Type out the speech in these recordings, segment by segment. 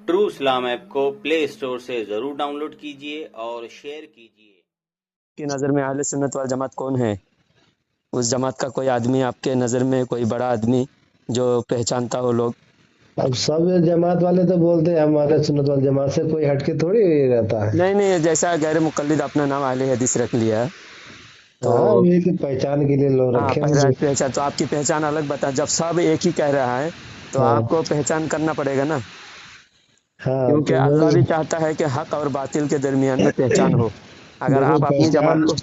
True इस्लाम app को play store से ज़रूर डाउनलोड कीजिए और शेयर कीजिए। की नज़र में अहले सुन्नत वल जमात कौन है? उस जमात का कोई आदमी आपके नज़र में, कोई बड़ा आदमी जो पहचानता हो लोग? अब सब जमात वाले तो बोलते हैं हमारे सुन्नत वाले जमात से कोई हटके थोड़ी रहता है। नहीं, जैसा गैर मुक़ल्लिद अपना नाम अहले हदीस रख लिया है तो हाँ, ये कि पहचान के लिए लोग हाँ, रखे होंगे। पहचान तो आपकी पहचान अलग बता। जब सब एक ही कह रहा है तो हाँ। आपको पहचान करना पड़ेगा ना, हाँ, क्योंकि तो अल्लाह भी चाहता है कि हक और बातिल के दरमियान में पहचान हो। अगर देखो, आप अपनी जमात को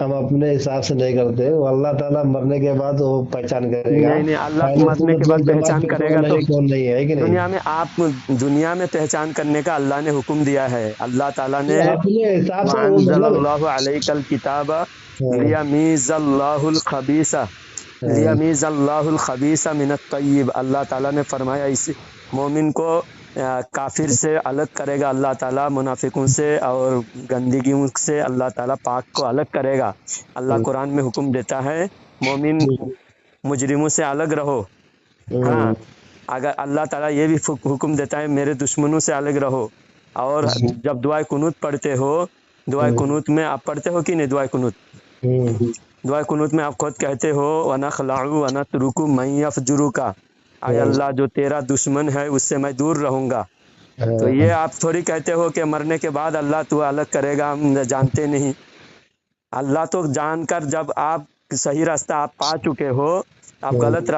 हम अपने हिसाब से नहीं करते, वो अल्लाह ताला मरने के बाद वो पहचान करेगा। नहीं, अल्लाह अहले मरने सुन्नत के बाद वल जमात पहचान में करेगा कौन तो है कौन नहीं है कि नहीं? दुनिया में पहचान करने का अल्लाह ने हुक्म दिया है। अल्लाह ताला ने तो अपने हिसाब से वो मतलब वअंज़लल्लाहु अलैकल किताबा लियमीज़ल्लाहुल खबीसा मिनत तय्यिब। अल्लाह ताला ने फरमाया इस मोमिन को काफिर से अलग करेगा अल्लाह ताला, मुनाफिकों से और गंदगियों से अल्लाह ताला पाक को अलग करेगा। अल्लाह कुरान में हुक्म देता है मोमिन मुजरिमों से अलग रहो। हाँ, अगर अल्लाह ताला ये भी हुक्म देता है मेरे दुश्मनों से अलग रहो। और जब दुआए कुनूत पढ़ते हो, दुआए कुनूत में आप पढ़ते हो कि नहीं? दुआए कुनूत में आप खुद कहते हो वना खलाऊ वना तुरुकु मैं यफजुरु का, आय अल्लाह जो तेरा दुश्मन है उससे मैं दूर रहूँगा। तो ये आप थोड़ी कहते हो कि मरने के बाद अल्लाह तू अलग करेगा, हम जानते नहीं। अल्लाह तो जानकर, जब आप सही रास्ता आप पा चुके हो, आप गलत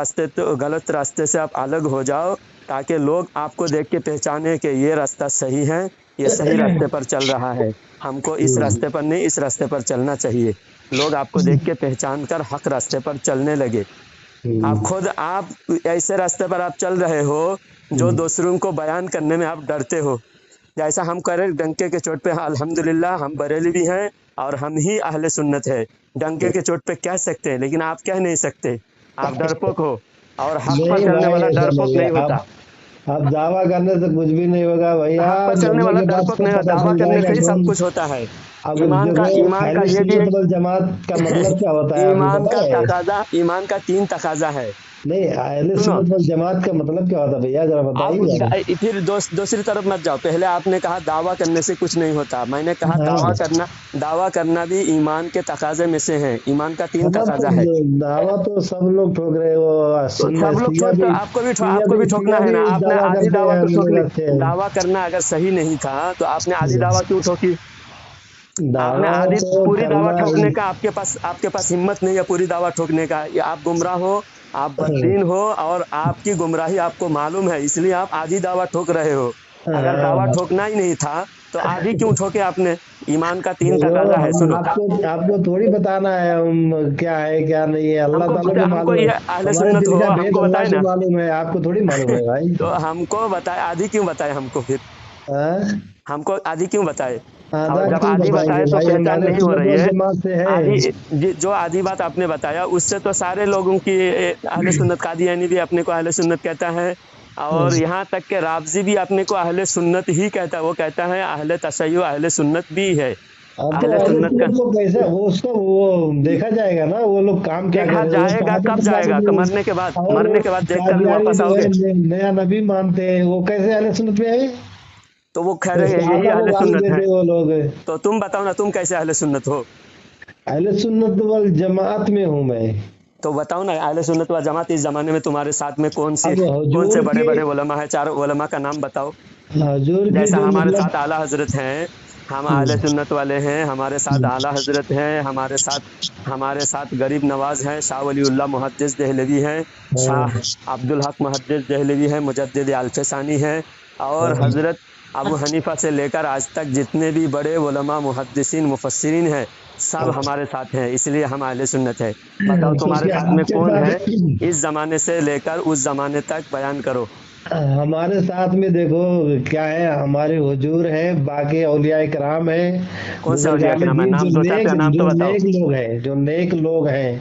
रास्ते से आप अलग हो जाओ, ताकि लोग आपको देख के पहचाने कि ये रास्ता सही है, ये सही रास्ते पर चल रहा है, हमको इस रास्ते पर नहीं इस रास्ते पर चलना चाहिए। लोग आपको देख के पहचान कर हक रास्ते पर चलने लगे। आप ऐसे रास्ते पर आप चल रहे हो जो दूसरों को बयान करने में आप डरते हो। जैसा हम कह रहे डंके के चोट पे, अल्हम्दुलिल्लाह हम बरेली भी हैं और हम ही अहले सुन्नत है। डंके के चोट पे कह सकते हैं, लेकिन आप कह नहीं सकते, आप डरपोक हो। और हक पर चलने वाला डरपोक नहीं होता। अब दावा करने से कुछ भी नहीं होगा भैया। हक पर चलने वाला डरपोक नहीं होता, दावा करने से ही सब कुछ होता है। ईमान का ये भी जमात का मतलब क्या होता है? ईमान का 3 तकाजा है। नहीं, अहले सुन्नत वल जमात का मतलब क्या होता है भैया, जरा बताइए। फिर दूसरी तरफ मत जाओ। पहले आपने कहा दावा करने से कुछ नहीं होता, मैंने कहा दावा करना भी ईमान के तकाजे में से है। ईमान का 3 तकाजा है। दावा तो सब लोग ठोक रहे हो, सब लोग ठोक, तो आपको भी ठोकना है ना। आपने आधी दावा क्यों ठोकी? दावा करना अगर सही नहीं था तो आपने आधी दावा क्यों ठोकी? आपने आधी पूरी दावा ठोकने का आपके पास हिम्मत नहीं है पूरी दावा ठोकने का। ये आप गुमराह हो, आप बददीन हो और आपकी गुमराही आपको मालूम है, इसलिए आप आधी दावा ठोक रहे हो। अगर दावा ठोकना ही नहीं था तो आधी क्यों ठोके आपने? ईमान का 3 तकाजा है। सुनो, आपको थोड़ी बताना है क्या है क्या नहीं है, अल्लाह ताला को मालूम है। अहले सुन्नत हो, हमको बताए ना, मालूम है, आपको थोड़ी मालूम है भाई। तो हमको बताए, आधी क्यों बताए हमको? फिर हमको आधी क्यों बताए? और जब आधी बताए तो पहचान नहीं हो रही है। आधी जो आधी बात आपने बताया उससे तो सारे लोगों की अहले सुन्नत, कादियानी भी अपने को अहले सुन्नत कहता है, और यहाँ तक के राबजी भी अपने को अहले सुन्नत ही कहता है। वो कहता है अहले तशय्युअ अहले सुन्नत भी है। अहले सुन्नत का कैसे वो देखा जाएगा ना, वो लोग काम क्या देखा जाएगा? कब जाएगा? मरने के बाद देखकर भी वापस आओगे। नया नबी मानते हैं, वो कैसे अहले सुन्नत में आए? तो वो कह रहे हैं यही अहले सुन्नत है। वो लोग, तो तुम बताओ ना, तुम कैसे अहले सुन्नत हो? अहले सुन्नत वल जमात में हूँ मैं। तो बताओ ना, अहले सुन्नत वल जमात इस जमाने में तुम्हारे साथ में कौन से बड़े उलमा है? 4 उलमा का नाम बताओ। जैसा हमारे साथ आला हजरत हैं, हम अहले सुन्नत वाले हैं, हमारे साथ आला हजरत हैं, हमारे साथ गरीब नवाज हैं, शाह वलीउल्लाह मुहद्दिस दहलवी हैं, शाह अब्दुल हक मुहद्दिस दहलवी हैं, मुजद्दिद अल्फसानी हैं, और हजरत अबू हनीफा से लेकर आज तक जितने भी बड़े उलमा मुहद्दिसीन मुफस्सिरीन हैं सब हमारे साथ हैं, इसलिए हम अहले सुन्नत है। बताओ तुम्हारे साथ में कौन है? इस जमाने से लेकर उस जमाने तक बयान करो। हमारे साथ में देखो क्या है, हमारे हुजूर है, बाकी औलिया इकराम है। कौन से औलिया इकराम है? नाम तो बताओ। जो नेक लोग हैं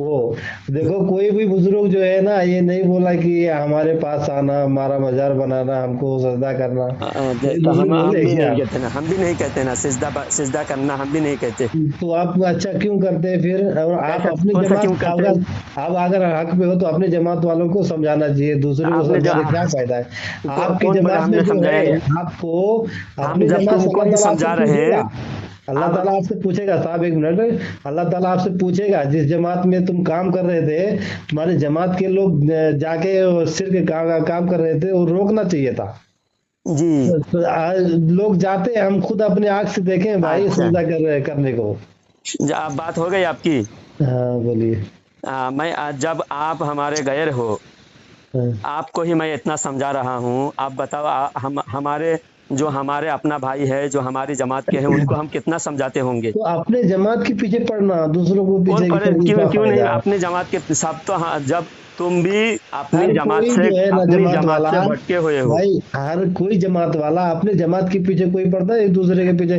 वो देखो, कोई भी बुजुर्ग जो है ना, ये नहीं बोला कि हमारे पास आना, हमारा मजार बनाना, हमको सजदा करना। कोई तो बुजुर्ग हम बोले भी क्या? नहीं कहते ना, हम भी नहीं कहते ना, सिजदा करना हम भी नहीं कहते। तो आप अच्छा क्यों करते हैं फिर? और आप कैसा अपनी कौन सा क्यों जमात, करते हैं? आप अगर हक पे हो तो अपनी जमात वालों को समझाना चाहिए, दूसरे को आपने जो समझा के क्या फायदा है? आपकी कौन बोला जमात में हमने जो समझाया है, नहीं? आपको हम अपनी जब जमात से तुमको अल्लाह ही ताला आपसे समझा रहे पूछेगा। हैं। अल्लाह अब ताला आपसे पूछेगा, साहब एक मिनट, अल्लाह ताला आपसे पूछेगा, जिस जमात में तुम काम कर रहे थे, तुम्हारी जमात के लोग जाके सिर के काम कर रहे थे, वो रोकना चाहिए था। जी। तो आज लोग जाते हैं, हम खुद अपने आंख से देखें भाई, अच्छा, सजदा कर रहे करने को। अब बात हो गई आपकी। हाँ बोलिए। जब आप हमारे गैर हो, हाँ। आपको ही मैं इतना समझा रहा हूँ, आप बताओ हम हमारे जो हमारे अपना भाई है, जो हमारी जमात के हैं, उनको हम कितना समझाते होंगे? तो अपने जमात के पीछे पड़ना, दूसरों को कौन पीछे पढ़े, करके क्यों क्या क्यों नहीं? फायदा है? अपने जमात के सब तो, हाँ, जब तुम भी हर कोई जो है ना अपनी जमात जमात वाला, से भटके हुए हो। भाई हर कोई जमात वाला अपने जमात के पीछे कोई पड़ता है, एक दूसरे के पीछे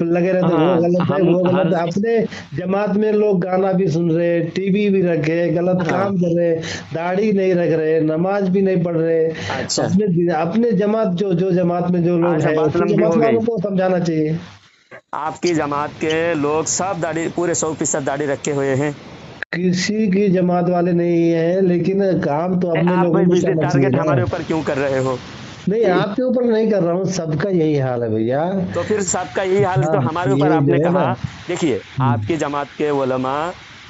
लगे रहते हैं, वो हाँ, गलत है, हम वो हर गलत है। अपने जमात में लोग गाना भी सुन रहे, टीवी भी रखे, गलत हाँ, काम कर रहे, दाढ़ी नहीं रख रहे, नमाज भी नहीं पढ़ रहे। अच्छा, अपने अपने जमात, जो जमात में जो लोग अच्छा, है, बात अपनी लंबी जमात हो गई। वालों को समझाना चाहिए। आपकी जमात के लोग सब दाढ़ी, पूरे 100% दाढ़ी रखे हुए हैं। किसी की जमात वाले नहीं है, लेकिन काम तो अपने आप लोगों को बिजली करना चाहिए टारगेट ना। हमारे ऊपर क्यों कर रहे हो? नहीं, आपके ऊपर नहीं कर रहा हूँ, सबका यही हाल है भैया। तो फिर सबका यही हाल है, तो हाँ, हमारे ऊपर ये जो आपने है ना। कहा। देखिए, हम्म, आपकी जमात के उलमा,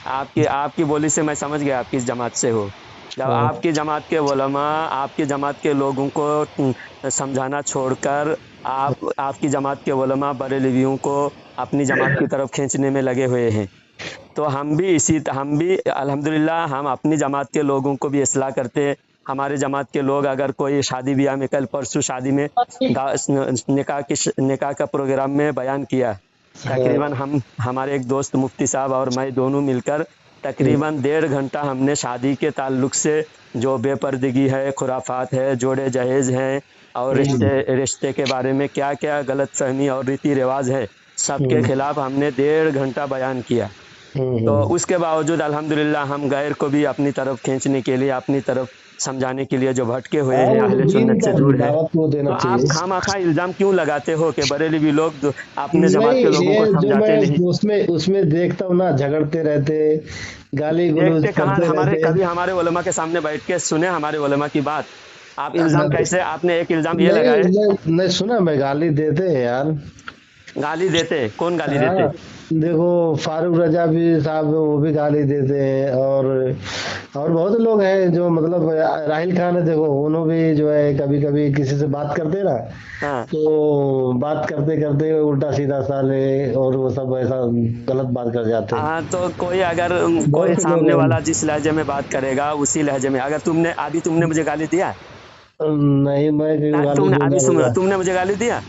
आपकी आपकी बोली से मैं समझ गया आप किस जमात से हो। जब हाँ, आपकी जमात के उलमा आपकी जमात के लोगों को समझाना छोड़कर, आपकी जमात के उलमा बरेलवियों को अपनी जमात की तरफ खींचने में लगे हुए हैं, तो हम भी अल्हम्दुलिल्लाह हम अपनी जमात के लोगों को भी इस्लाह करते हैं। हमारे जमात के लोग अगर कोई शादी ब्याह में, कल परसों शादी में निकाह का प्रोग्राम में बयान किया, हाँ, तकरीबन हमारे एक दोस्त मुफ्ती साहब और मैं दोनों मिलकर तकरीबन 1.5 घंटा हमने शादी के ताल्लुक से जो बेपर्दगी है, खुराफात है, जोड़े जहेज हैं, और हम्म, रिश्ते के बारे में क्या क्या गलत फहमी और रीति रिवाज है, सबके हम्म, खिलाफ हमने 1.5 घंटा बयान किया। तो हम्म। उसके बावजूद अल्हम्दुलिल्लाह हम गैर को भी अपनी तरफ खींचने के लिए, अपनी तरफ समझाने के लिए, जो भटके हुए हाँ, हैं, वो अहले दीन सुन्नत का से दूर है। दावत को तो देना आप चाहिए। खामखा इल्ज़ाम क्यों लगाते हो कि बरेलवी लोग अपने जमात नहीं, के लोगों को ये जो समझाते नहीं? मैं उसमें उसमें देखता हूँ ना, झगड़ते रहते, गाली गलौज देखते कहाँ, करते हमारे रहते। कभी हमारे उलमा के सामने बैठ के सुने हमारे उलमा की बात? आप इल्ज़ाम हाँ, कैसे, आपने एक इल्ज़ाम ये नहीं, लगाए। नहीं, नहीं सुना, मैं गाली देते हैं यार। गाली देते कौन गाली हाँ, देते? देखो, फारूक रजा भी साहब, वो भी गाली देते हैं, और बहुत लोग हैं जो, मतलब राहिल खान है, देखो उन्होंने भी जो है, कभी कभी किसी से बात करते ना, हाँ, तो बात करते करते उल्टा सीधा साले, और वो सब ऐसा गलत बात कर जाते हैं। हाँ, तो कोई अगर कोई बहुत से लोग सामने हैं। वाला जिस लहजे में बात करेगा उसी लहजे में, अगर तुमने मुझे गाली दिया नहीं, मैं ना, क्यों गाली तुमने अभी दूंगा सुनो, भैया? तुमने मुझे गाली दिया,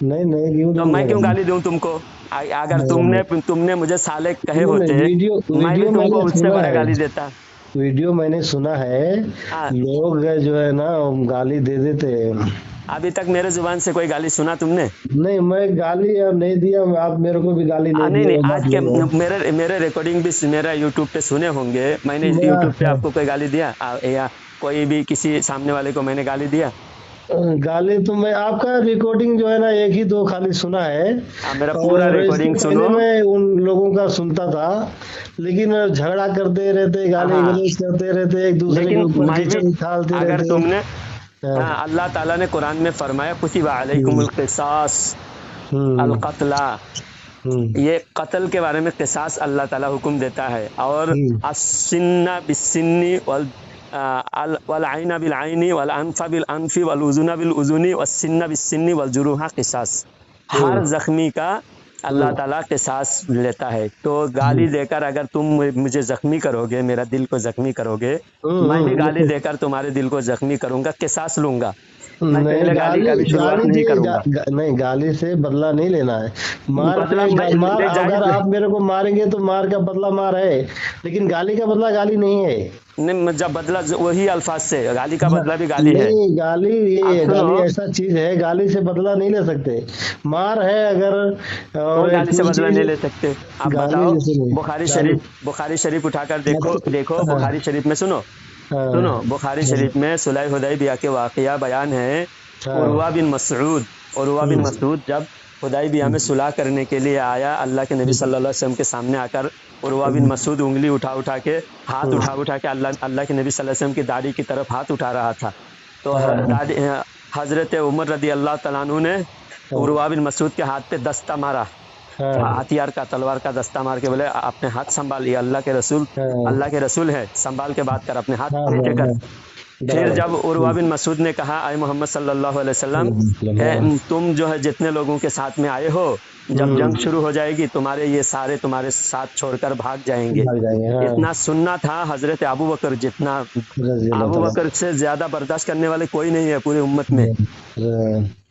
नहीं, नहीं, क्यों तो दूंगा मैं क्यों गाली? गाली दूं तुमको? अगर नहीं, तुमने नहीं, तुमने मुझे साले कहे नहीं, नहीं, होते, वीडियो मैं भी वीडियो तुमको मैंने उससे सुना बड़ा है। गाली देता। वीडियो मैंने सुना है। हाँ, लोग जो है ना, गाली दे देते हैं। अभी तक मेरे जुबान से कोई गाली सुना तुमने? नहीं, मैं गाली अब नहीं दिया, आप मेरे को भी गाली नहीं नहीं दिया, नहीं, वो आज बात के नहीं है। मेरे मेरे रिकॉर्डिंग भी मेरा यूट्यूब पे सुने होंगे, मैंने यूट्यूब पे मैं आपको कोई गाली दिया? या कोई भी किसी सामने वाले को मैंने गाली दिया? गाली तो, मैं आपका रिकॉर्डिंग जो है ना, एक ही दो खाली सुना है। मेरा पूरा और इससे रिकॉर्डिंग सुनो। पहले मैं उन लोगों का सुनता था, लेकिन झगड़ा करते रहते, गाली हाँ, गलौज करते रहते, एक दूसरे के लेकिन ऊपर मैं भी, कीचड़ उछालते अगर रहते। तुमने, हाँ, हाँ, अल्लाह ताला ने कुरान में फरमाया कुतिबा हम्म, अलैकुमुल क़िसास अल हम्म, क़त्ला, हम्म, ये कत्ल के बारे में क़िसास अल्लाह ताला हुक्म देता है। और हम्म, अस्सिन्ना बिस्सिन्नी वल आइना बिल आइनी वल अनफा बिल अनफी वल उज़ुना बिल उज़ुनी वस्सिन्ना बिस्सिन्नी वल जुरूहा क़िसास। हर हम्म, जख्मी का अल्लाह हम्म, ताला क़िसास लेता है। तो गाली देकर अगर तुम मुझे जख्मी करोगे, मेरा दिल को जख्मी करोगे, मैं भी गाली देखो, देकर तुम्हारे दिल को जख्मी करूंगा, क़िसास लूंगा। मैं नहीं, पहले गाली गाली का भी शुरुआत गाली नहीं दे करूंगा। नहीं, गाली से बदला नहीं लेना है। मार बदला पे मार, ले अगर जाहिर। आप मेरे को मारेंगे तो मार का बदला मार है, लेकिन गाली का बदला गाली नहीं है। नहीं, जब बदला वही अल्फाज से, गाली का बदला भी गाली है। नहीं गाली, आप ये गाली सुनो, ऐसा चीज है, गाली से बदला नहीं ले सकते। मार है अगर, कोई और गाली से कोई बदला चीज नहीं ले सकते। आप गाली बताओ, जैसे नहीं, बुखारी गाली शरीफ, बुखारी शरीफ उठाकर देखो, मतलब, देखो हाँ बुखारी शरीफ में सुनो, सुनो हाँ बुखारी शरीफ में सुलह हुदैबिया के वाकया बयान है। हाँ उर्वा बिन मसऊद, उर्वा बिन मसऊद जब हुदैबिया में सुलह करने के लिए आया, अल्लाह के नबी सल्लल्लाहु अलैहि वसल्लम के सामने आकर उर्वा बिन मसऊद उंगली उठा उठा के, हाथ उठा के अल्लाह के नबी सल्लल्लाहु अलैहि वसल्लम की दाढ़ी की तरफ हाथ उठा रहा था। तो हजरत उमर रदी अल्लाह तआला अन्हु ने उर्वा बिन मसऊद के हाथ पे दस्ता मारा, हथियार का, तलवार का दस्ता मार के बोले अपने हाथ संभाल, ये अल्लाह के रसूल, अल्लाह के रसूल है, संभाल के बात कर, अपने हाथ नीचे कर। फिर जब उर्वा बिन मसूद ने कहा, आए मोहम्मद सल्लल्लाहु अलैहि वसल्लम, तुम जो है जितने लोगों के साथ में आए हो, जब जंग शुरू हो जाएगी तुम्हारे ये सारे तुम्हारे साथ छोड़कर भाग जाएंगे। इतना सुनना था हजरत अबू बकर, जितना अबू बकर से ज्यादा बर्दाश्त करने वाले कोई नहीं है पूरी उम्मत में,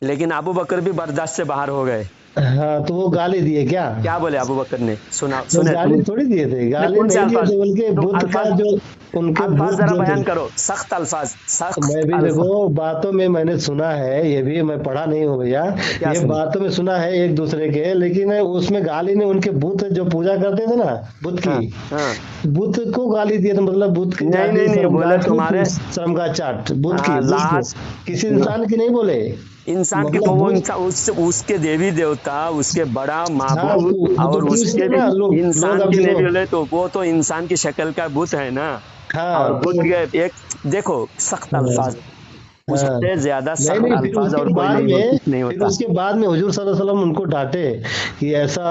लेकिन अबू बकर भी बर्दाश्त से बाहर हो गए। हाँ, तो वो गाली दिए क्या बोले अबू बकर ने? सुना, तो सुने गाली थोड़ी दिए थे, गाली नहीं दिए थे, बल्कि बुत का जो उनके अल्फाज बुत जरा जो बयान थे, करो, सख्त अल्फाज, सख्त मैं भी देखो बातों में मैंने सुना है, ये भी मैं पढ़ा नहीं हूँ भैया, ये बातों में सुना है एक दूसरे के, लेकिन उसमें गाली ने उनके बुत जो पूजा करते थे ना, बुत की, बुत को गाली दिए थे, मतलब बुत की नहीं बोले तुम्हारे शर्म का चाट, बुत की, किसी इंसान की नहीं बोले, इंसान के वो उसके देवी देवता, उसके बड़ा माबूद, और उसके भी इंसान की नहीं बोले तो वो तो इंसान की शक्ल का बुत है ना। और बुत के एक देखो सख्त अल्फाज, उससे ज्यादा सख्त अल्फाज और कोई नहीं होता। फिर उसके बाद में हुजूर सल्लल्लाहु अलैहि वसल्लम उनको डांटे कि ऐसा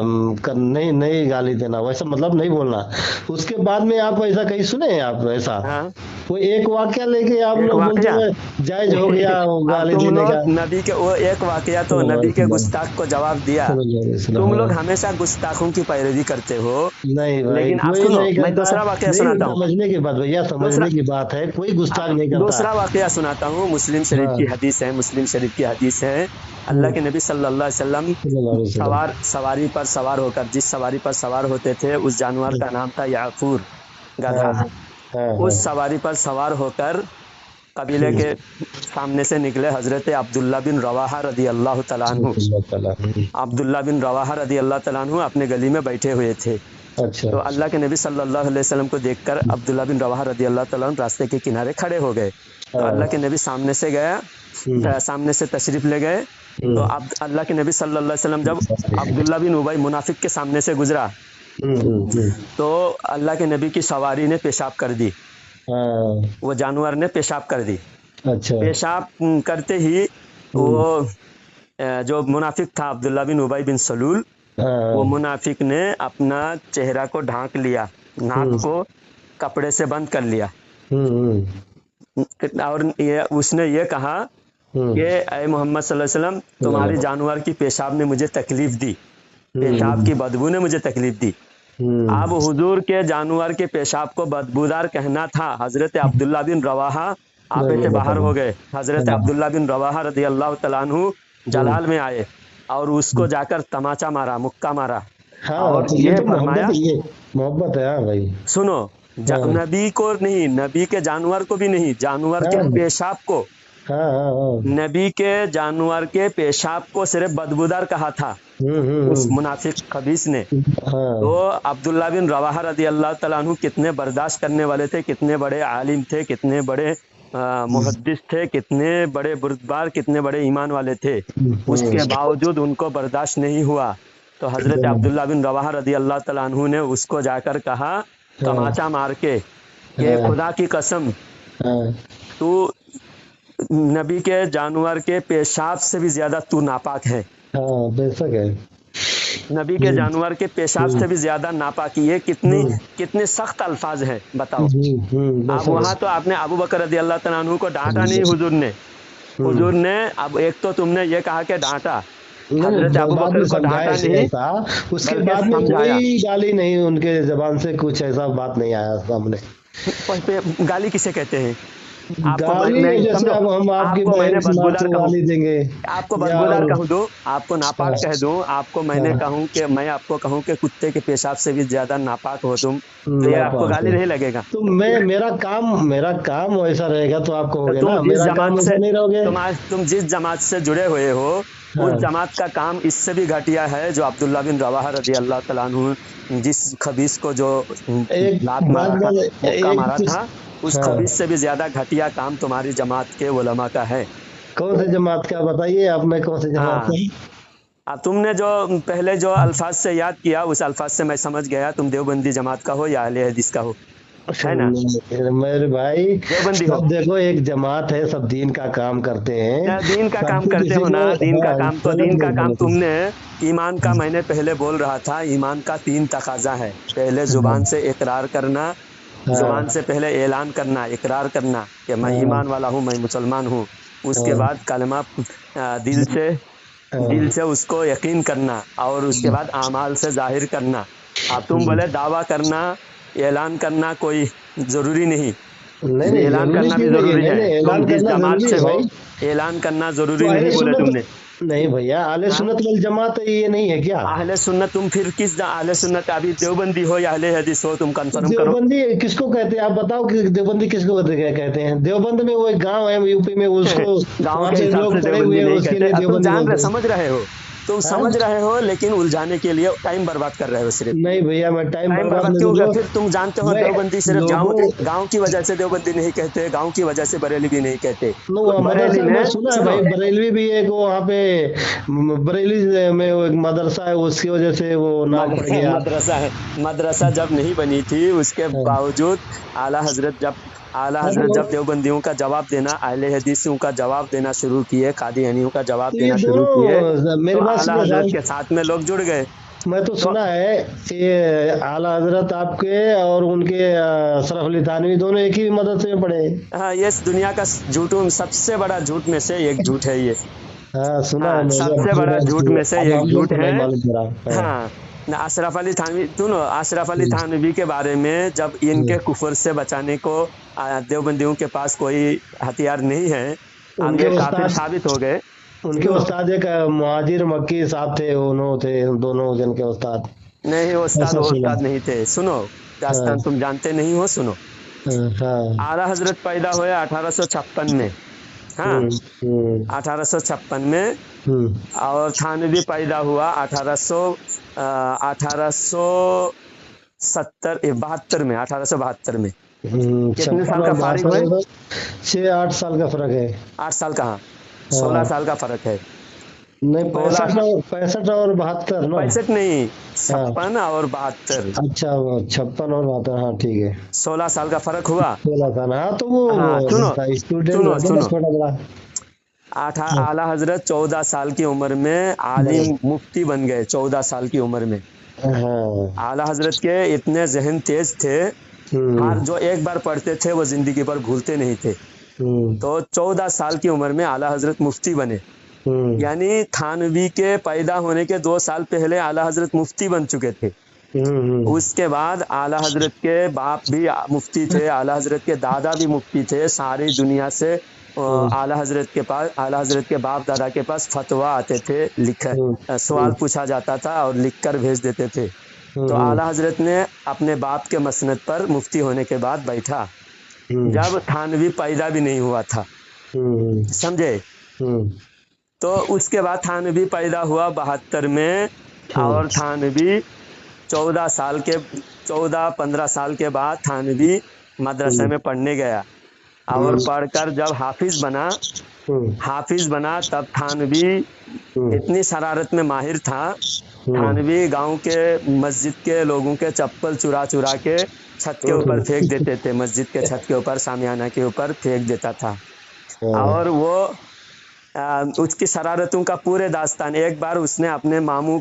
नहीं गाली देना, वैसा मतलब नहीं बोलना। उसके बाद में आप ऐसा कहीं सुने हैं आप ऐसा? कोई एक वाक्या लेके आप लोग बोलते हैं जायज हो गया गाली देने का? नबी के वो एक वाकया तो नबी के गुस्ताख को जवाब दिया। तुम लोग हमेशा गुस्ताखों की पैरवी करते हो। नहीं भाई, लेकिन आप सुनो, मैं दूसरा वाकया सुनाता हूँ। समझने की बात भैया, समझने की बात है, कोई गुस्ताख नहीं करता। दूसरा वाकया सुनाता हूँ, मुस्लिम शरीफ की हदीस है, मुस्लिम शरीफ की हदीस है। अल्लाह के नबी सल्लल्लाहु अलैहि वसल्लम सवारी पर सवार होकर, जिस सवारी पर सवार होते थे उस जानवर का नाम था याकूर, गधा। उस सवारी पर सवार होकर कबीले के सामने से निकले हजरत अब्दुल्ला बिन रवाहा रदी अल्लाह तआला अन्हु। अब्दुल्ला बिन रवाहा रदी अल्लाह तआला अन्हु अपने गली में बैठे हुए थे। अच्छा। तो अल्लाह के नबी सल्लल्लाहु अलैहि वसल्लम को देखकर अब्दुल्ला बिन रवाहा रदी अल्लाह तआला अन्हु रास्ते के किनारे खड़े हो गए। तो अल्लाह के नबी सामने से गया, सामने से तशरीफ ले गए। तो अब अल्लाह के नबी सल्लल्लाहु अलैहि वसल्लम जब अब्दुल्ला बिन उबई मुनाफिक के सामने से गुजरा, तो अल्लाह के नबी की सवारी ने पेशाब कर दी, वो जानवर ने पेशाब कर दी। अच्छा। पेशाब करते ही वो जो मुनाफिक था अब्दुल्ला बिन उबई बिन सलूल, वो मुनाफिक ने अपना चेहरा को ढांक लिया, नाक को कपड़े से बंद कर लिया, और उसने ये कहा कि ऐ मोहम्मद सल्लल्लाहु अलैहि वसल्लम, तुम्हारी जानवर की पेशाब ने मुझे तकलीफ दी, पेशाब की बदबू ने मुझे तकलीफ दी। अब हुजूर के जानवर के पेशाब को बदबूदार कहना था। हजरत अब्दुल्ला बिन रवाहा आपे से बाहर हो गए। हजरत अब्दुल्ला बिन रवाहा रदी अल्लाह तआला अन्हु जलाल में आए और उसको जाकर तमाचा मारा, मुक्का मारा। और तो ये तो फरमाया, मोहब्बत है। हाँ भाई सुनो, नबी को नहीं, नबी के जानवर को भी नहीं, जानवर के पेशाब को, नबी के जानवर के पेशाब को सिर्फ बदबूदार कहा था उस मुनाफिक खबीस ने। तो अब्दुल्ला बिन रवाहा रदी अल्लाह तआला अन्हु कितने बर्दाश्त करने वाले थे, कितने बड़े आलिम थे, कितने बड़े मुहद्दिस थे, कितने बड़े बुर्दबार, कितने बड़े ईमान वाले थे, उसके बावजूद उनको बर्दाश्त नहीं हुआ। तो हजरत अब्दुल्ला बिन रवाहा रदी अल्लाह तआला अन्हु ने उसको जाकर कहा तमाचा मार के कि खुदा की कसम, तू नबी के जानवर के पेशाब से भी ज्यादा तू नापाक है। बेशक है, नबी के जानवर के पेशाब से भी ज्यादा नापाकी। ये कितने सख्त अल्फाज हैं, बताओ। अब वहाँ तो आपने अबू बकर रज़ी अल्लाह तआला अन्हु को डांटा नहीं हुजूर ने। अब एक तो तुमने ये कहा कि डांटा, हजरत अबू बकर को डांटा नहीं, उसके बाद में कोई गाली नहीं, उनके जबान से कुछ ऐसा बात नहीं आया सामने। गाली किसे कहते हैं? आपको गाली मैं जैसे समझो, अब हम आपकी आपको मैंने बहन सुना बदबूदार तो कहूँ, गाली देंगे आपको या बदबूदार और कह दूं, आपको नापाक हाँ, कह दूं, आपको मैंने हाँ, कहूं कि मैं आपको कहूं कि कुत्ते के पेशाब से भी ज्यादा नापाक हो तुम, तो ये ना आपको पास गाली है। नहीं लगेगा? तो मैं मेरा काम वैसा रहेगा तो आप तो कहोगे तुम ना, जिस मेरा काम जमात वैसा से नहीं रहोगे। तुम जिस जमात से जुड़े हुए हो, उस हाँ, जमात का काम इससे भी घटिया है, जो अब्दुल्ला बिन रवाहा रजी अल्लाह तआला अन्हु जिस खबीस को जो एक लात बात मारा था, बात मुक्का एक मारा तो था, उस हाँ, खबीस से भी ज्यादा घटिया काम तुम्हारी जमात के उलमा का है। कौन से जमात का बताइए आप, मैं कौन से जमात हाँ, का तुमने जो पहले जो अल्फाज से याद किया, उस अल्फाज से मैं समझ गया तुम देवबंदी जमात का हो या अहले हदीस का हो, है ना? हूँ? मेरे भाई, देवबंदी हो, सब देखो एक जमात है, सब दीन का काम करते हैं, या दीन का काम सबको करते किसी हो ना? को दीन का हाँ काम तो गलत दीन का नहीं काम बोले थे। तुमने, ईमान का मैंने पहले बोल रहा था, ईमान का 3 तकाजा है। पहले जुबान से इकरार करना, हाँ, जुबान से पहले ऐलान करना, इकरार करना कि मैं हाँ, ईमान वाला हूँ, मैं मुसलमान हूँ। उसके हाँ, बाद कलमा दिल से, दिल हाँ, से उसको यकीन करना, और उसके बाद आमाल से जाहिर करना। अब तुम बोले दावा करना, ऐलान करना कोई जरूरी नहीं, नहीं नहीं ऐलान जरूरी करना भी क्यों नहीं है, जरूरी नहीं है। नहीं तुम ऐलान जिस करना जमात जरूरी से है हो, भाई। ऐलान करना तो जरूरी नहीं अहले बोले सुन्नत, तुमने। नहीं भैया, अहले हाँ, सुन्नत वल जमात है, ये नहीं है क्या? अहले सुन्नत तुम फिर किस अहले सुन्नत, अभी देवबंदी हो या अहले हदीस हो, तुम तो कंफर्म करो। देवबंदी किसको कहते हैं आप बताओ, कि देवबंदी किसको कहते हैं? देवबंद में वो एक गांव है यूपी में, उसको गांव वहां के पे हिसाब से लोग पड़े हुए देवबंदी हैं, नहीं उसके कहते। लिए अब तुम देवबंदी जान रहे, बोलते हैं। समझ रहे हो, तुम हाँ? समझ रहे हो, लेकिन उलझाने के लिए टाइम बर्बाद कर रहे हो सिर्फ। नहीं भैया, मैं टाइम टाइम बर्बाद बर्बाद नहीं क्यों कर कर, रहा फिर तुम जानते हूँ। हो मैं देवबंदी सिर्फ गांव, लोगों गांव की वजह से देवबंदी नहीं कहते, गांव की वजह से बरेली भी नहीं कहते। नो बरेली मदरसा में में सुना है सुनो, भाई, बरेलवी भी एक वहाँ पे बरेली में वो एक मदरसा है, उसकी वजह से वो नाम पड़ गया। मदरसा है, मदरसा जब नहीं बनी थी उसके हाँ, बावजूद आला हजरत जब, आला हाँ, हजरत जब देवबंदियों का जवाब देना, अहले हदीसियों का जवाब देना शुरू किए, कादियानियों का जवाब तो ये देना शुरू किए, दोनों तो मेरी बात आला सुनो हजरत साहब, के साथ में लोग जुड़ गए। मैं तो तो सुना है ये आला हजरत आपके और उनके अशरफ अली थानवी दोनों एक ही मदरसे में पढ़े हैं। हाँ, ये इस दुनिया का झूठों में सबसे बड़ा झूठ में से एक झूठ है ये। हाँ सुना है हाँ, मैंने, सबसे बड़ा झूठ में से अब एक हम लोग झूठ को है। नहीं मालूम पड़ा। हाँ, हाँ, ना अशरफ अली थानवी, सुनो, अशरफ अली हम्म, थानवी के बारे में जब इनके हम्म। कुफर से बचाने को देवबंदियों के पास कोई हथियार नहीं है, अब उनके ये काफिर उस्ताद साबित हो गए। उनके सुनो, उस्ताद एक मुहाजिर मक्की साहब थे, उन्होंने थे दोनों जन के उस्ताद, नहीं वो उस्ताद, ऐसा वो सुना। उस्ताद नहीं थे। सुनो, दास्तान हाँ, तुम जानते नहीं हो, सुनो। हाँ, हाँ, आला हजरत पैदा हुए 1856 में, हाँ, हम्म, हम्म, 1856 में, हम्म, और थानवी पैदा हुआ 1872 में, 1872 में। कितने साल 56 का और फारिग 72 हुए? में तो 6-8 साल का फर्क है। 8 साल कहाँ, 16 हाँ, साल का फर्क है। नहीं 16, 65 और 72 ना। 65 नहीं, हाँ, 56 और 72, अच्छा, वो 56 और 72, हाँ ठीक है। 16 साल का फर्क हुआ। 16 था ना, हाँ तो वो हाँ, सुनो, स्टूडेंट सुनो, होते ना सुनो, छोटा बड़ा। हाँ, आला हजरत 14 साल की उम्र में आलिम मुफ्ती बन गए, 14 साल की उम्र में। हाँ, आला हजरत के इतने जहन तेज थे, हर हम्म, जो एक बार पढ़ते थे वो जिंदगी भर भूलते नहीं थे। हम्म, तो 14 साल की उम्र में आला हजरत मुफ्ती बने, हम्म, यानी थानवी के पैदा होने के 2 साल पहले आला हजरत मुफ्ती बन चुके थे। हम्म, उसके बाद आला हजरत के बाप भी मुफ्ती थे, आला हजरत के दादा भी मुफ्ती थे। सारी दुनिया से आला हजरत के पास, आला हजरत के बाप दादा के पास फतवा आते थे, सवाल पूछा जाता था और लिख कर भेज देते थे। तो आला हजरत ने अपने बाप के मसनद पर मुफ्ती होने के बाद बैठा, जब थानवी पैदा भी नहीं हुआ था, समझे? तो उसके बाद थानवी पैदा हुआ 72 में, और थानवी 14-15 साल के बाद थानवी मदरसे में पढ़ने गया, और पढ़कर जब हाफिज बना तब थानवी इतनी शरारत में माहिर था। थानवी गांव के मस्जिद के लोगों के चप्पल चुरा चुरा के छत के ऊपर फेंक देते थे, मस्जिद के छत के ऊपर, सामियाना के ऊपर फेंक देता था। और वो उसकी शरारतों का पूरे दास्तान, एक बार उसने अपने मामू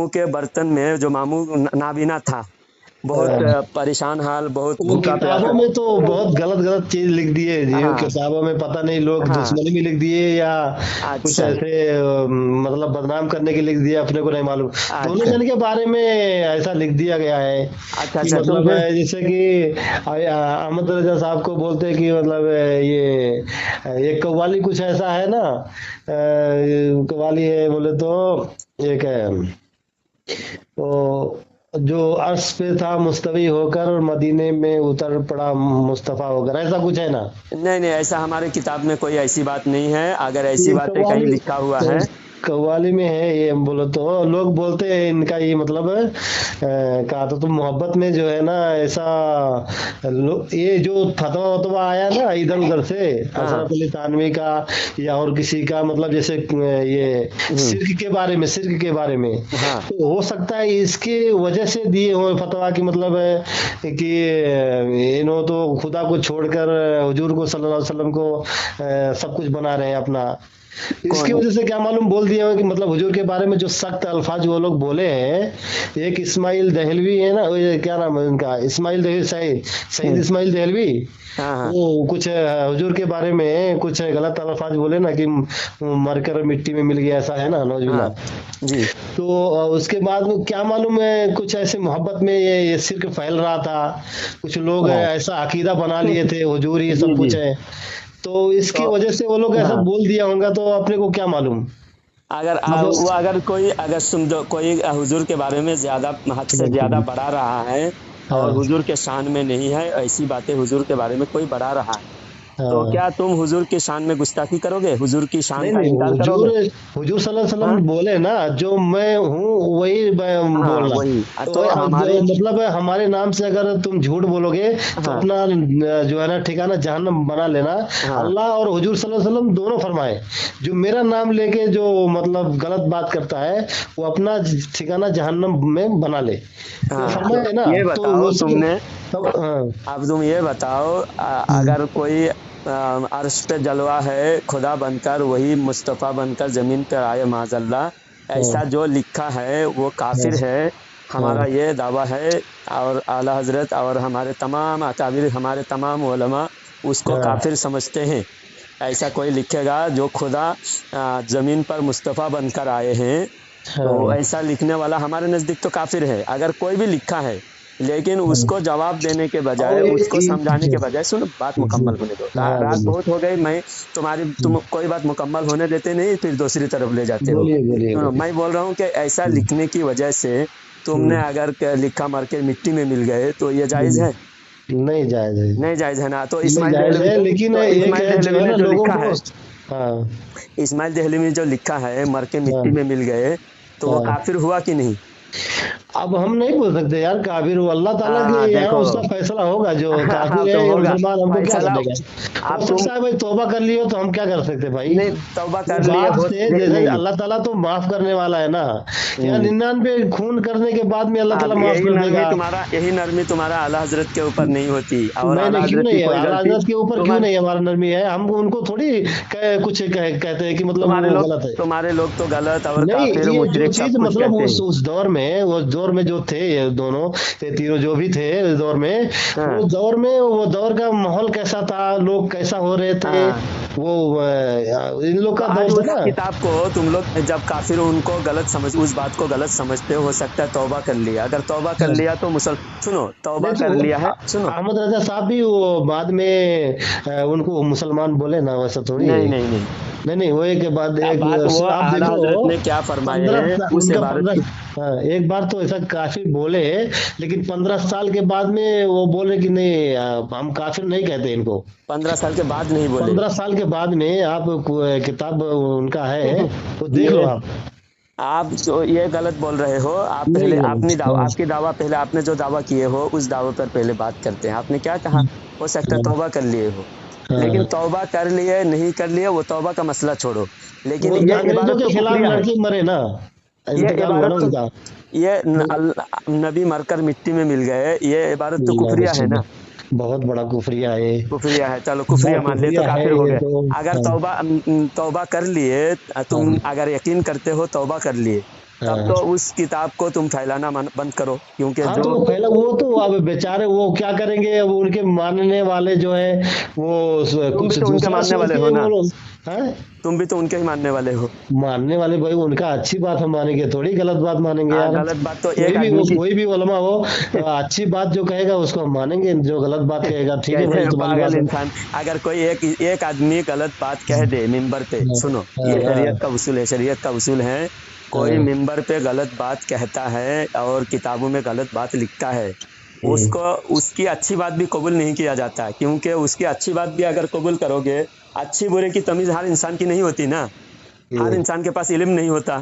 के बर्तन में, जो मामू नाबीना था, बहुत परेशान हाल, बहुत वो भूखा किताबों प्यासा। में तो बहुत गलत गलत चीज लिख दिए जी, हाँ किताबों में पता नहीं लोग हाँ। दुश्मनी भी लिख दिए या कुछ अच्छा ऐसे मतलब बदनाम करने के लिख दिए, अपने को नहीं मालूम। दोनों अच्छा जन के बारे में ऐसा लिख दिया गया है अच्छा कि अच्छा। तुम मतलब फिर जैसे कि अहमद रजा साहब को बोलते हैं कि मतलब ये कव्वाली कुछ ऐसा है ना, कव्वाली है बोले तो एक है वो, जो अर्श पे था मुस्तवी होकर और मदीने में उतर पड़ा मुस्तफा होकर, ऐसा कुछ है ना। नहीं नहीं, ऐसा हमारे किताब में कोई ऐसी बात नहीं है। अगर ऐसी ये बातें कहीं कव्वाली, लिखा हुआ है कव्वाली में है ये, हम बोलो तो लोग बोलते हैं इनका ये मतलब कहा तो तुम मोहब्बत में जो है ना ऐसा ये जो फतवा वतवा आया ना इधर उधर से, हाँ अशरफ अली थानवी का या और किसी का, मतलब जैसे ये सिर्क के बारे में, सिर्क के बारे में, हाँ तो हो सकता है इसके वजह से दिए हो फतवा की, मतलब है कि इन्हों तो खुदा को छोड़कर हुजूर को सल्लल्लाहु अलैहि वसल्लम को सब कुछ बना रहे हैं अपना, इसकी कौन? वजह से क्या मालूम बोल दिया हो कि मतलब हुजूर के बारे में जो सख्त अल्फाज वो लोग बोले हैं। एक इस्माइल दहलवी है ना, वो ये क्या नाम है उनका, इस्माइल दहलवी, सईद सईद इस्माइल दहलवी, हाँ हाँ वो कुछ हुजूर के बारे में कुछ गलत अल्फाज बोले ना कि मरकर मिट्टी में मिल गया, ऐसा है ना, नौजुबिल्ला। हाँ जी। तो उसके बाद में क्या मालूम है कुछ ऐसे मोहब्बत में ये सिर्क फैल रहा था, कुछ लोग हाँ ऐसा अकीदा बना लिए थे हुजूर ये जी सब जी। कुछ है, तो इसकी तो वजह से वो लोग ऐसा हाँ, बोल दिया होगा, तो अपने को क्या मालूम। अगर अब वो अगर कोई अगर समझो कोई हुजूर के बारे में ज्यादा हद से ज्यादा बढ़ा रहा है और हाँ हुजूर के शान में नहीं है, ऐसी बातें हुजूर के बारे में कोई बढ़ा रहा है, तो हाँ, क्या तुम हुजूर की शान में गुस्ताखी करोगे? हुजूर की शान नहीं का नहीं, इनकार हुजूर करोगे? हुजूर सल्लल्लाहु अलैहि हाँ वसल्लम बोले ना, जो मैं हूँ वही मैं हाँ बोलना। वही। तो तो हमारे मतलब हमारे नाम से अगर तुम झूठ बोलोगे तो हाँ अपना जो है ना ठिकाना जहन्नम बना लेना। हाँ अल्लाह और हुजूर सल्लल्लाहु अलैहि वसल्लम दोनों फरमाए, जो मेरा नाम लेके जो मतलब गलत बात करता है वो अपना ठिकाना जहन्नम में बना ले, तो हाँ। तो फरमाए ना, ये तो बताओ वो सब तुमने, सब अब तुम ये बताओ, अगर कोई अर्श पे जलवा है खुदा बनकर, वही मुस्तफ़ा बनकर जमीन पर आए माजल्ला, ऐसा जो लिखा है वो काफिर है, हमारा ये दावा है। और आला हजरत और हमारे तमाम अकाबिर, हमारे तमाम उलमा उसको काफिर समझते हैं। ऐसा कोई लिखेगा जो खुदा जमीन पर मुस्तफ़ा बनकर आए हैं, तो ऐसा लिखने वाला हमारे नज़दीक तो काफिर है। अगर कोई भी लिखा है लेकिन उसको जवाब देने के बजाय, और उसको समझाने के बजाय, सुनो बात जी, मुकम्मल होने दो। हाँ रात बोलिए बहुत हो गई, मैं तुम कोई बात मुकम्मल होने देते नहीं, फिर दूसरी तरफ ले जाते हो। बोलिए बोलिए सुनो, बोलिए। मैं बोल रहा हूँ कि ऐसा लिखने की वजह से तुमने अगर लिखा मर के मिट्टी में मिल गए तो ये जायज़ है? नहीं जायज है, नहीं जायज़ है ना। तो नहीं इस्माइल जायज दहलवी, है, लेकिन तो एक इस्माइल है जो दहलवी है ने ना जो लोगों लिखा को। है, हाँ इस्माइल दहलवी ने जो लिखा है मर के मिट्टी में हाँ मिल गए, तो वो हाँ। काफिर हुआ कि नहीं? अब हम नहीं बोल सकते यार काफिर हो, अल्लाह ताला के यहाँ देखो उसका फैसला होगा, जो हाँ, काफिर है तो या होगा मुसलमान हमको क्या फैसला। करने का। हो आप तुम सकता है भाई तौबा कर लियो तो हम क्या कर सकते भाई, नहीं तौबा वो कर लिए बात हो, से नहीं जैसे नहीं। अल्लाह ताला तो माफ करने वाला है ना, क्या हम्म। 99 खून करने के बाद में अल्लाह अब ताला माफ कर देगा। यही नरमी तुम्हारा आला हजरत के ऊपर नहीं होती, और नहीं आला नहीं, क्यों हजरत की नहीं है, कोई आला गलती हजरत के ऊपर क्यों तुम्हारे नहीं हमारा नरमी है, हम उनको थोड़ी कुछ कहते हैं कि मतलब वो गलत है। तुम्हारे लोग तो गलत और नहीं, काफिर ये जो मुशरिक सब चीज कुछ मतलब कहते हैं। उस दौर में, वो दौर में जो थे ये दोनों, ये तीनों जो भी थे इस दौर में, हाँ वो दौर में वो दौर का माहौल कैसा था, लोग कैसा हो रहे थे, हाँ। वो इन लोग तो का आज दौर था उस ना। किताब को तुम लोग जब काफिर उनको गलत समझ, उस बात को गलत समझते हो सकता है तौबा कर लिया। अगर तौबा कर लिया तो सुनो, तौबा नहीं कर तो लिया है, सुनो। अहमद रजा साहब भी वो बाद में उनको मुसलमान बोले ना, वैसा थोड़ी है। नहीं नहीं नहीं, नहीं नहीं, वो एक बाद क्या एक बात, वो आप आला देखो, हजरत ने क्या फरमाए हैं 15 उस उनका इबारत 15, की। हाँ एक बार तो ऐसा काफिर बोले, लेकिन 15 साल के बाद में वो बोले कि नहीं हम काफिर नहीं कहते इनको। 15 साल के बाद नहीं बोले? 15 साल के बाद में आप किताब उनका है, वो देख लो ये आप। आप जो ये गलत बोल रहे हो। आप नहीं पहले नहीं, अपनी दावा, हाँ आपकी दावा पहले, आपने जो दावा किए हो उस दावे पर पहले बात करते हैं। आपने क्या कहा? हो सकता है तौबा कर लिए हो, लेकिन हाँ। तौबा कर लिए नहीं कर लिए वो तौबा का मसला छोड़ो, लेकिन वो ये अंग्रेजों इबारत के तो खिलाफ कुफरिया है। लड़के मरे ना, ये इंतकाल हुआ ना इबारत तो उनका। नबी मरकर मिट्टी में मिल गए, ये इबारत तो कुफरिया है ना? बहुत बड़ा कुफरिया है, कुफरिया है, चलो कुफरिया बहुत मान लिए तो कुफरिया है काफिर हो ये गए। तो। अगर हाँ तौबा कर लिए, तुम हाँ अगर यकीन करते हो तौबा कर लिए, तब तो उस किताब को तुम फैलाना बंद करो, क्योंकि हाँ जो तो पहले वो तो अब बेचारे वो क्या करेंगे, अब उनके मानने वाले जो है वो तुम भी कुछ तो उनके दूसरा मानने सोच वाले के हो ना, वो लोग हैं। तुम भी तो उनके ही मानने वाले हो। मानने वाले भाई उनका अच्छी बात हम मानेंगे, थोड़ी गलत बात मानेंगे यार। गलत बात तो एक आदमी की कोई भी उलमा हो, अच्छी बात जो कहेगा उसको हम मानेंगे, जो गलत बात कहेगा ठीक है कैसे भाई हैं तुम्हारी पागल बात है। इंसान। अगर कोई एक आदमी गलत बात कह दे मिंबर पे, सुनो हाँ ये हाँ शरीयत का उसूल है, शरीयत का उसूल है, कोई हाँ, मिंबर पे गलत बात कहता है और किताबों में गलत बात लिखता है, हम्म, उसको उसकी अच्छी बात भी कबूल नहीं किया जाता, क्योंकि उसकी अच्छी बात भी अगर कबूल करोगे, अच्छी बुरे की तमीज हर इंसान की नहीं होती ना, हर हम्म, इंसान के पास इल्म नहीं होता।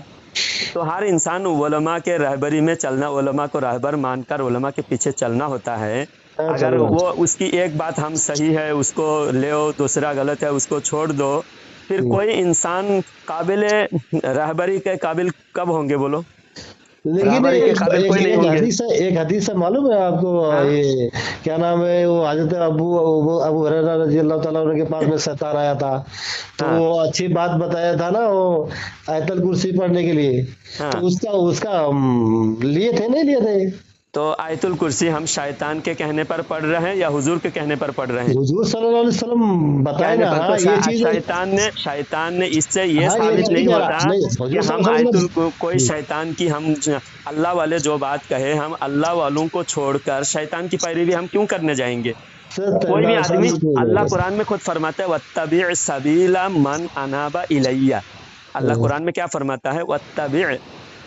तो हर इंसान उलमा के रहबरी में चलना, उलमा को रहबर मानकर उलमा के पीछे चलना होता है। हाँ, अगर चलो वो उसकी एक बात हम सही है उसको ले, दूसरा गलत है उसको छोड़ दो, फिर हम्म। कोई इंसान काबिल रहबरी के काबिल कब होंगे बोलो? लेकिन रहबरी के एक काबिल एक कोई नहीं एक होंगे। हदीस है, एक हदीस है मालूम है आपको, हाँ ये क्या नाम है, वो हजरत अबू अबू अबू हुरैरा रजी अल्लाह ताला अन्हु के पास में शैतान आया था, तो हाँ वो अच्छी बात बताया था ना, वो आयतल कुर्सी पढ़ने के लिए, तो हाँ। उसका उसका लिए थे नहीं लिए थे? तो आयतुल कुर्सी हम शैतान के कहने पर पढ़ रहे हैं या हुजूर के कहने पर पढ़ रहे हैं? हुजूर सल्लल्लाहु अलैहि वसल्लम बताए कहने ना, पर। तो हाँ ये चीज। शैतान ने इससे ये हाँ ये साबित नहीं नहीं कह होता रहा नहीं, कि हुजूर हम सल्लल्लाहु अलैहि वसल्लम कोई शैतान की हम अल्लाह वाले जो बात कहे हम अल्लाह वालों को छोड़कर शैतान की पैरवी हम क्यों करने जाएंगे? कोई भी आदमी, अल्लाह कुरान में खुद फरमाता है वत्तबि सबीला मन अनाबा इलैया, अल्लाह कुरान में क्या फरमाता है, वत्तबि,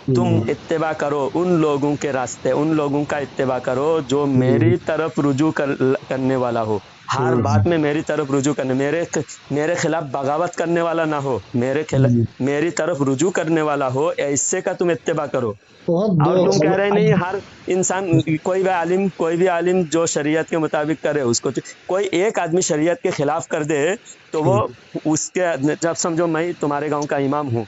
तुम इत्तेबा करो उन लोगों के रास्ते, उन लोगों का इत्तेबा करो जो मेरी तरफ रुजू करने वाला हो, हर बात में मेरी तरफ रुजू करने, मेरे खिलाफ बगावत करने वाला ना हो, मेरे खिलाफ मेरी तरफ रुजू करने वाला हो, ऐसे का तुम इत्तेबा करो। बहुत और तुम कह रहे नहीं अब हर इंसान, कोई भी आलिम जो शरीयत के मुताबिक करे उसको, कोई एक आदमी शरीयत के खिलाफ कर दे तो वो उसके, जब समझो मैं तुम्हारे गांव का इमाम हूँ,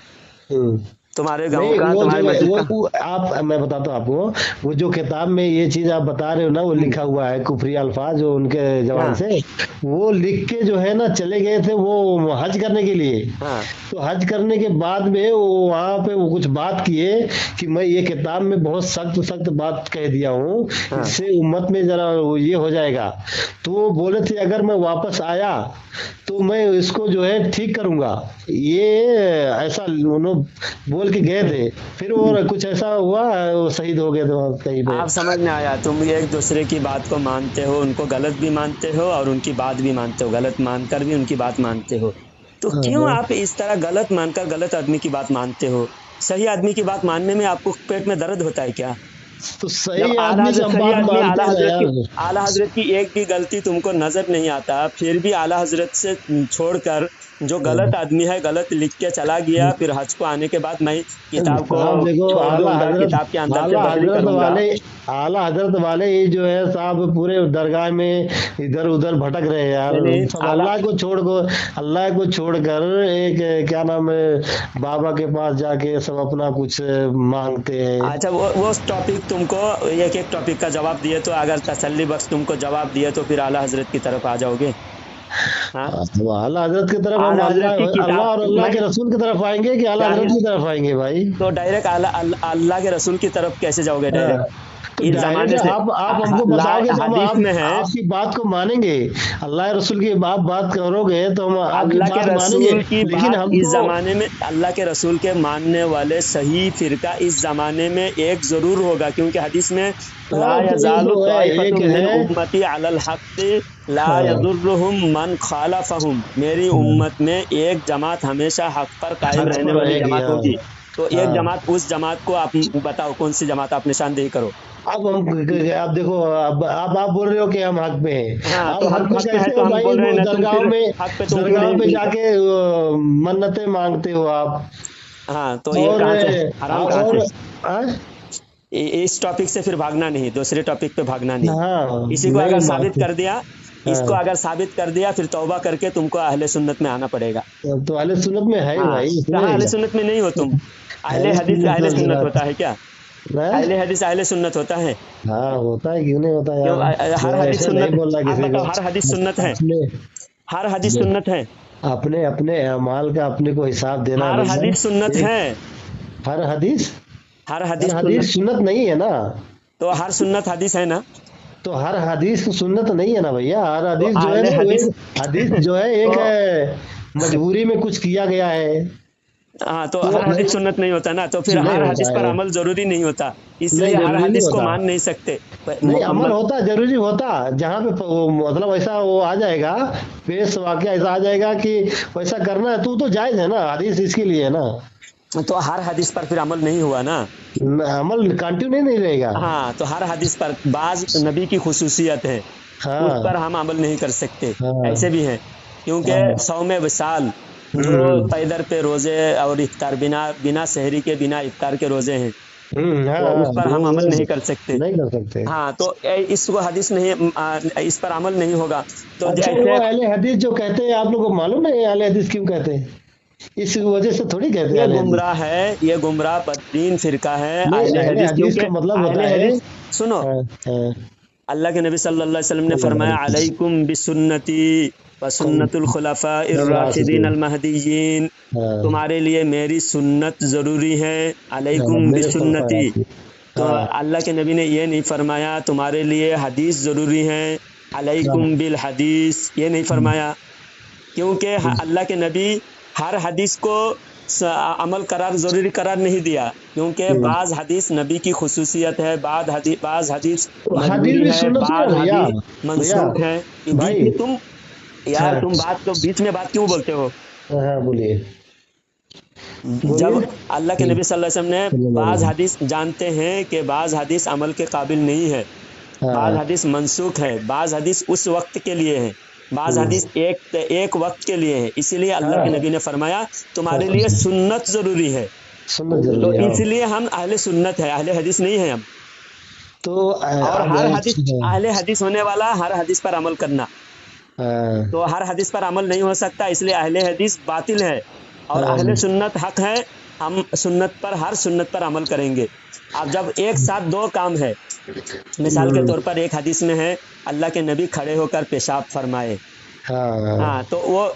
तुम्हारे गांव नहीं का, वो जो तुम्हारे है मस्जिद का, वो आप, मैं बताता हूँ आपको, वो जो किताब में ये चीज आप बता रहे हो ना, वो लिखा हुआ है कुफरी अल्फाज जो उनके जबान हाँ से, वो लिख के जो है ना चले गए थे वो हज करने के लिए। हाँ तो हज करने के बाद में वो वहां पे वो कुछ बात किए कि मैं ये किताब में बहुत सख्त सख्त बात कह दिया हूँ, हाँ इससे उम्मत में जरा ये हो जाएगा। तो वो बोले थे अगर मैं वापस आया तो मैं इसको जो है ठीक करूंगा, ये ऐसा उन्होंने बोल के गए थे। फिर वो कुछ ऐसा हुआ, वो शहीद हो गए थे वहाँ कहीं पे। आप समझ में आया, तुम एक दूसरे की बात को मानते हो, उनको गलत भी मानते हो और उनकी बात भी मानते हो, गलत मानकर भी उनकी बात मानते हो। तो क्यों हाँ, आप इस तरह गलत मानकर गलत आदमी की बात मानते हो? सही आदमी की बात मानने में आपको पेट में दर्द होता है क्या? तो जब सही आदमी सब सही बात आदमी मानते हैं यार। आला हजरत की एक भी गलती तुमको नजर नहीं आता, फिर भी आला हजरत से छोड़कर जो गलत आदमी है गलत लिख के चला गया, फिर हज को आने के बाद मैं किताब को साहब देखो छोड़ दूंगा, किताब के अंदर से बदली करूंगा। आला हजरत वाले ये जो है साहब पूरे दरगाह में इधर उधर भटक रहे हैं यार, नहीं नहीं, सब अल्लाह को छोड़कर एक क्या नाम है बाबा के पास जाके सब अपना कुछ मांगते हैं। अच्छा वो टॉपिक तुमको एक एक टॉपिक का जवाब दिए, तो अगर तसल्ली बख्श तुमको जवाब दिए तो फिर आला हजरत की तरफ आ जाओगे? हाँ, तो आला हजरत की तरफ हम आला हजरत की अल्लाह और किताब अल्लाह मैं के रसूल की तरफ आएंगे कि आला हजरत की तरफ आएंगे भाई? तो डायरेक्ट अल्लाह के रसूल की तरफ कैसे जाओगे डायरेक्ट? तो इस डायरेक्ट जमाने से आप हमको बताओगे तो हम हदीस में है, आपकी बात को मानेंगे। अल्लाह रसूल की आप बात करोगे तो हम आपकी अल्लाह के बात मानेंगे, रसूल की लेकिन बात इस हमको जमाने में, अल्लाह के रसूल के मानने वाले सही फिरका इस जमाने में एक जरूर होगा, क्योंकि हदीस में ला हाँ तो ये यज़ालु तो है, एक ताइफतुम मिन है। उम्मती अलल हक़ ला हाँ यदुर्रुहुम मन खालफहुम, मेरी उम्मत में एक जमात हमेशा हक पर कायम हक रहने पर वाली रहेगी। जमात हाँ होगी। तो एक हाँ। जमात, उस जमात को आप बताओ कौन सी जमात, आप निशानदेही करो। अब हम आप देखो, अब आप बोल रहे हो कि हम हक पे हैं। हाँ आप तो हक हम पे हक पे है कैसे तो हो हम भाई? बोल रहे वो हैं ना, तुम फिर हक पे तुम क्यों दरगाह पे नहीं? जाके मन्नतें मांगते हो आप। हाँ तो ये और कहाँ से हराम, कहाँ और से? हाँ इस टॉपिक से फिर भागना नहीं, दूसरे टॉपिक पे भागना नहीं। हाँ, इसी को नहीं अगर बात साबित कर दिया, इसको हाँ। अगर साबित कर दिया फिर तौबा करके तुमको अहले सुन्नत में आना पड़ेगा। तो अहले सुन्नत में है ही हाँ, भाई, कहाँ अहले इसमें सुन्नत में नहीं हो तुम? अहले अहले हदीस सुन्नत अहले वल सुन्नत जमात होता है क्या? है। अहले हदीस अहले सुन्नत होता है? हाँ होता है, क्यों नहीं होता क्यों? यार? हर मैं हदीस ऐसे सुन्नत, नहीं बोल रहा आप किसी बताओ को। हर हदीस सुन्नत है? अपने हर हदीस सुन्नत है? अपने अपने अमाल का अपने को हिसाब देना हर है भैया। हदीस सुन्नत एक है? हर हदीस हर हर हदीस हदीस सुन्नत नहीं है ना, तो हर सुन्नत हदीस है ना। तो हर हदीस सुन्नत नहीं है ना भैया। हर तो हदीस जो है अहले ना, वो हदीस एक हदीस जो है, एक तो है मजबूरी में कुछ किया गया है, हाँ, तो तो हर हदीस सुन्नत नहीं होता ना, तो फिर नहीं हर होता हदीस पर है। अमल जरूरी नहीं होता, नहीं इसलिए हर जरूरी नहीं हदीस को होता। मान नहीं सकते। नहीं, अमल मुकम्मल। होता, जरूरी होता। जहाँ पे मतलब ऐसा वो आ जाएगा, पेश वाक्य ऐसा आ जाएगा कि वैसा करना है, तो जायज है ना, हदीस इसके लिए है ना। तो हर हदीस पर फिर अमल नहीं हुआ ना। अमल कंटिन्यू नहीं रहेगा। हाँ, तो हर हदीस पर बाज नबी की खुसूसियत है, उस हाँ पर हम अमल नहीं कर सकते। हाँ ऐसे भी हैं, क्योंकि हाँ। 100वें विसाल जो हम्म पैदर पे रोजे और इफ्तार, बिना बिना सहरी के, बिना इफ्तार के रोजे हैं, हाँ तो हाँ, उस पर हम अमल वो नहीं कर सकते। नहीं कर सकते। हाँ, तो इसको हदीस नहीं, इस पर अमल नहीं होगा। तो अच्छा, वो जैसे अहले हदीस जो कहते हैं, आप लोगों को मालूम है अहले हदीस क्यों कहते हैं? इस वजह से थोड़ी कहते हैं ये अहले हदीस। गुमराह है, ये गुमराह बददीन फिरका है नहीं, अहले अहले हदीस, हदीस क्योंकि का मतलब होता अहले है। हदीस, सुनो, हाँ हाँ। अल्लाह के नबी सल्लल्लाहु अलैहि वसल्लम ने फरमाया, सल्लल्लाहु अलैकुम बिसुन्नती व सुन्नतुल खुलफाइर राशिदीन अल महदीयीन, हाँ तुम्हारे लिए मेरी सुन्नत जरूरी है, हाँ, अलैकुम मेरे बिसुन्नती। खुलफा। तो हाँ अल्लाह के नबी ने ये नहीं फरमाया तुम्हारे लिए हदीस जरूरी है, अलैकुम हाँ बिल हदीस ये नहीं फरमाया, क्योंकि अल्लाह के नबी हर हदीस को अमल करार जरूरी करार नहीं दिया, क्योंकि हाँ। बाज हदीस नबी की खुसूसियत है, बाज हदीस तो हदीस मजबूरी भी है, सुन्नत हुआ बाज भैया। हदीस भैया मनसूख है। ये बीच भाई। में तुम, यार हाँ तुम बात तो बीच में बात क्यों बोलते हो। हाँ, बोलिए बोलिए। जब अल्लाह के नबी सल्लल्लाहु अलैहि वसल्लम ने सल्लल्लाहु बाज अलैहि हदीस, जानते हैं कि बाज हदीस अमल के काबिल नहीं है, वसल्लम। बाज हाँ। हदीस मनसूख है, बाज हदीस उस वक्त के लिए है, बाज हम्म, हदीस एक वक्त के लिए है, इसीलिए अल्लाह के हाँ नबी ने फरमाया तुम्हारे लिए हाँ, सुन्नत जरूरी है। सुन्नत तो जरूरी है हाँ। इसलिए हम अहले सुन्नत है, अहले हदीस नहीं है हम। तो और अब हर हदीस, अहले हदीस होने वाला हर हदीस पर अमल करना, हाँ तो हर हदीस पर अमल नहीं हो सकता, इसलिए अहले हदीस बातिल है और अहले हाँ, सुन्नत हक है। हम सुन्नत पर, हर सुन्नत पर अमल करेंगे। अब जब एक साथ दो काम है, मिसाल के हम्म, तौर पर एक हदीस में है अल्लाह के नबी खड़े होकर पेशाब फरमाए, हाँ। हाँ, तो वो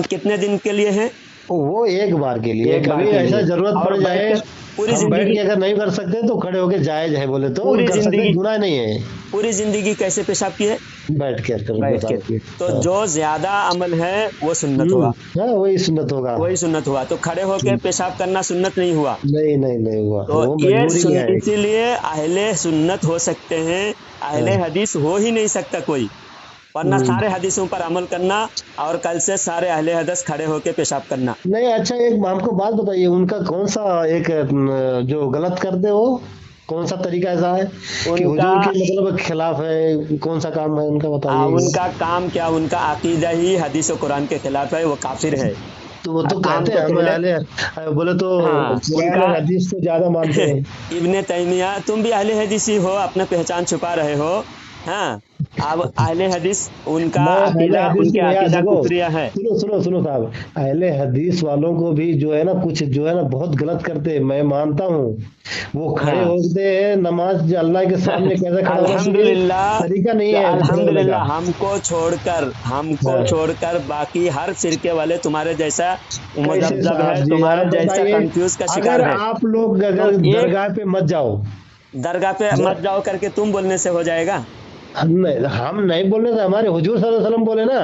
कितने दिन के लिए है, वो एक बार के लिए, एक बार कभी के ऐसा लिए, जरूरत और पड़ बैठ जाए, कर पूरी हम बैठ जिंदगी, के अगर नहीं कर सकते तो खड़े होके जायज है, बोले तो पूरी कर सकते हैं, जिंदगी, गुनाह नहीं है। पूरी जिंदगी कैसे पेशाब किए, बैठ के कर बैठ के। बताओ कि तो हाँ। जो ज्यादा अमल है वो सुन्नत हुआ, हाँ, वही सुन्नत होगा। वही सुन्नत हुआ। तो खड़े होकर पेशाब करना सुन्नत नहीं हुआ। नहीं नहीं नहीं हुआ, तो वो मजबूरी में है। इसीलिए अहले सुन्नत हो सकते हैं, अहले हाँ। हदीस हो ही नहीं सकता कोई, वरना हम्म। सारे हदीसों पर अमल करना और कल से सारे अहले हदीस खड़े होकर पेशाब करना। नहीं, अच्छा एक हमको बात बताइए, उनका कौन सा एक जो गलत करते हो, कौन सा तरीका ऐसा है कि उनका हुजूर के मतलब खिलाफ है, कौन सा काम है उनका, बताइए। उनका काम क्या, उनका अकीदा ही हदीस और कुरान के खिलाफ है, वो काफिर है। तो वो तो काम कहते हैं तो हम पहले, अहले, बोले तो हाँ कुरान उनका और हदीस को ज्यादा मानते हैं। इब्ने तैमिया, तुम भी अहले हदीस ही हो, अपना पहचान छुपा रहे हो। हाँ, अब अहले हदीस उनका मैं अहले अकीदा, हदीस उनके नहीं यार, अकीदा देखो, कुफरिया है। सुनो सुनो सुनो साहब, अहले हदीस वालों को भी जो है ना, कुछ जो है ना बहुत गलत करते हैं, मैं मानता हूँ। वो खड़े हाँ होते हैं नमाज, अल्लाह के सामने कैसे खड़ा होना चाहिए, अल्हम्दुलिल्लाह, तरीका नहीं कि है खड़े होने का। अल्हम्दुलिल्लाह हमको हाँ। छोड़कर बाकी हर फिरके वाले तुम्हारे जैसा कैसे मुजब्जब है, साहब जी, तुम्हारे आप जैसा बताइए। कंफ्यूज का अगर शिकार है। आप लोग तुम अगर एक दरगाह पे मत जाओ, दरगाह पे मत ज- जाओ करके तुम बोलने से हो जाएगा। हम नहीं बोलने से, हमारे हुजूर सल्लल्लाहु अलैहि वसल्लम बोले ना।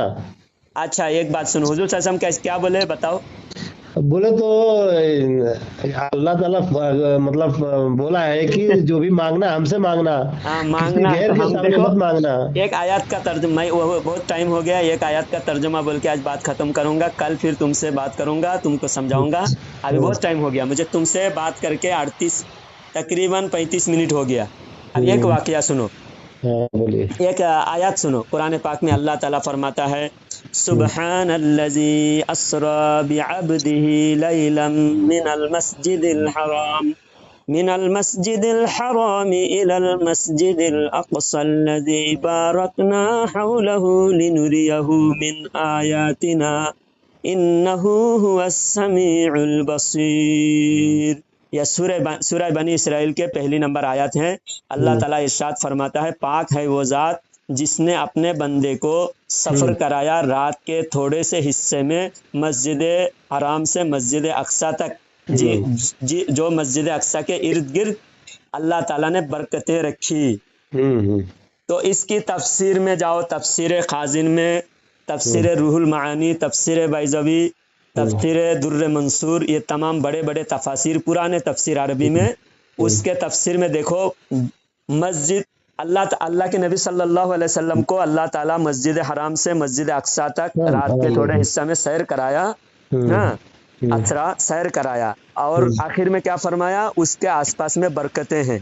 अच्छा एक बात सुनो, हुजूर सल्लल्लाहु अलैहि वसल्लम क्या बोले बताओ। बोले तो अल्लाह ताला मतलब बोला है कि जो भी मांगना हमसे मांगना, हाँ किसी मांगना, तो गैर के हम सामने देखो मत मांगना। एक आयत का तर्जुमा, मैं वो बहुत टाइम हो गया, एक आयत का तर्जुमा बोल के आज बात खत्म करूंगा, कल फिर तुमसे बात करूंगा, तुमको समझाऊंगा। अभी हम्म, बहुत टाइम हो गया मुझे तुमसे बात करके, 38 तकरीबन 35 मिनट हो गया। अब एक हम्म, वाकया सुनो, हाँ बोलिए। एक आयत सुनो, कुरान पाक में अल्लाह ताला फरमाता है, हम्म, सुब्हानल्लज़ी अस्रा बिअब्दिही लैलन मिनल मस्जिदिल हराम मिनल मस्जिदिल हराम इलल मस्जिदिल अक़सल्लज़ी बारकना हौलहु लिनुरियहु मिन आयातिना इन्नहु हुवस समीउल बसीर। यह सूरह बनी इसराइल के पहली नंबर आयत है। अल्लाह हम्म, ताला इरशाद फरमाता है, पाक है वो ज़ात जिसने अपने बंदे को सफ़र हम्म, कराया रात के थोड़े से हिस्से में, मस्जिद हराम से मस्जिद अक्सा तक, جی جی جو مسجد اقصی کے ارد گرد اللہ تعالیٰ نے برکتیں رکھی. تو اس کی تفسیر میں جاؤ، تفسیر خازن میں، تفسیر روح المعانی، تفسیر بیضوی، تفسیر در منصور، یہ تمام بڑے بڑے تفاسیر پرانے تفسیر عربی میں، اس کے تفسیر میں دیکھو مسجد اللہ کے نبی صلی اللہ علیہ وسلم کو اللہ تعالیٰ مسجد حرام سے مسجد اقصی تک رات کے تھوڑے حصہ میں سیر کرایا، ہاں اسرا سیر کرایا، اور آخر میں کیا فرمایا؟ اس کے آس پاس میں برکتیں ہیں.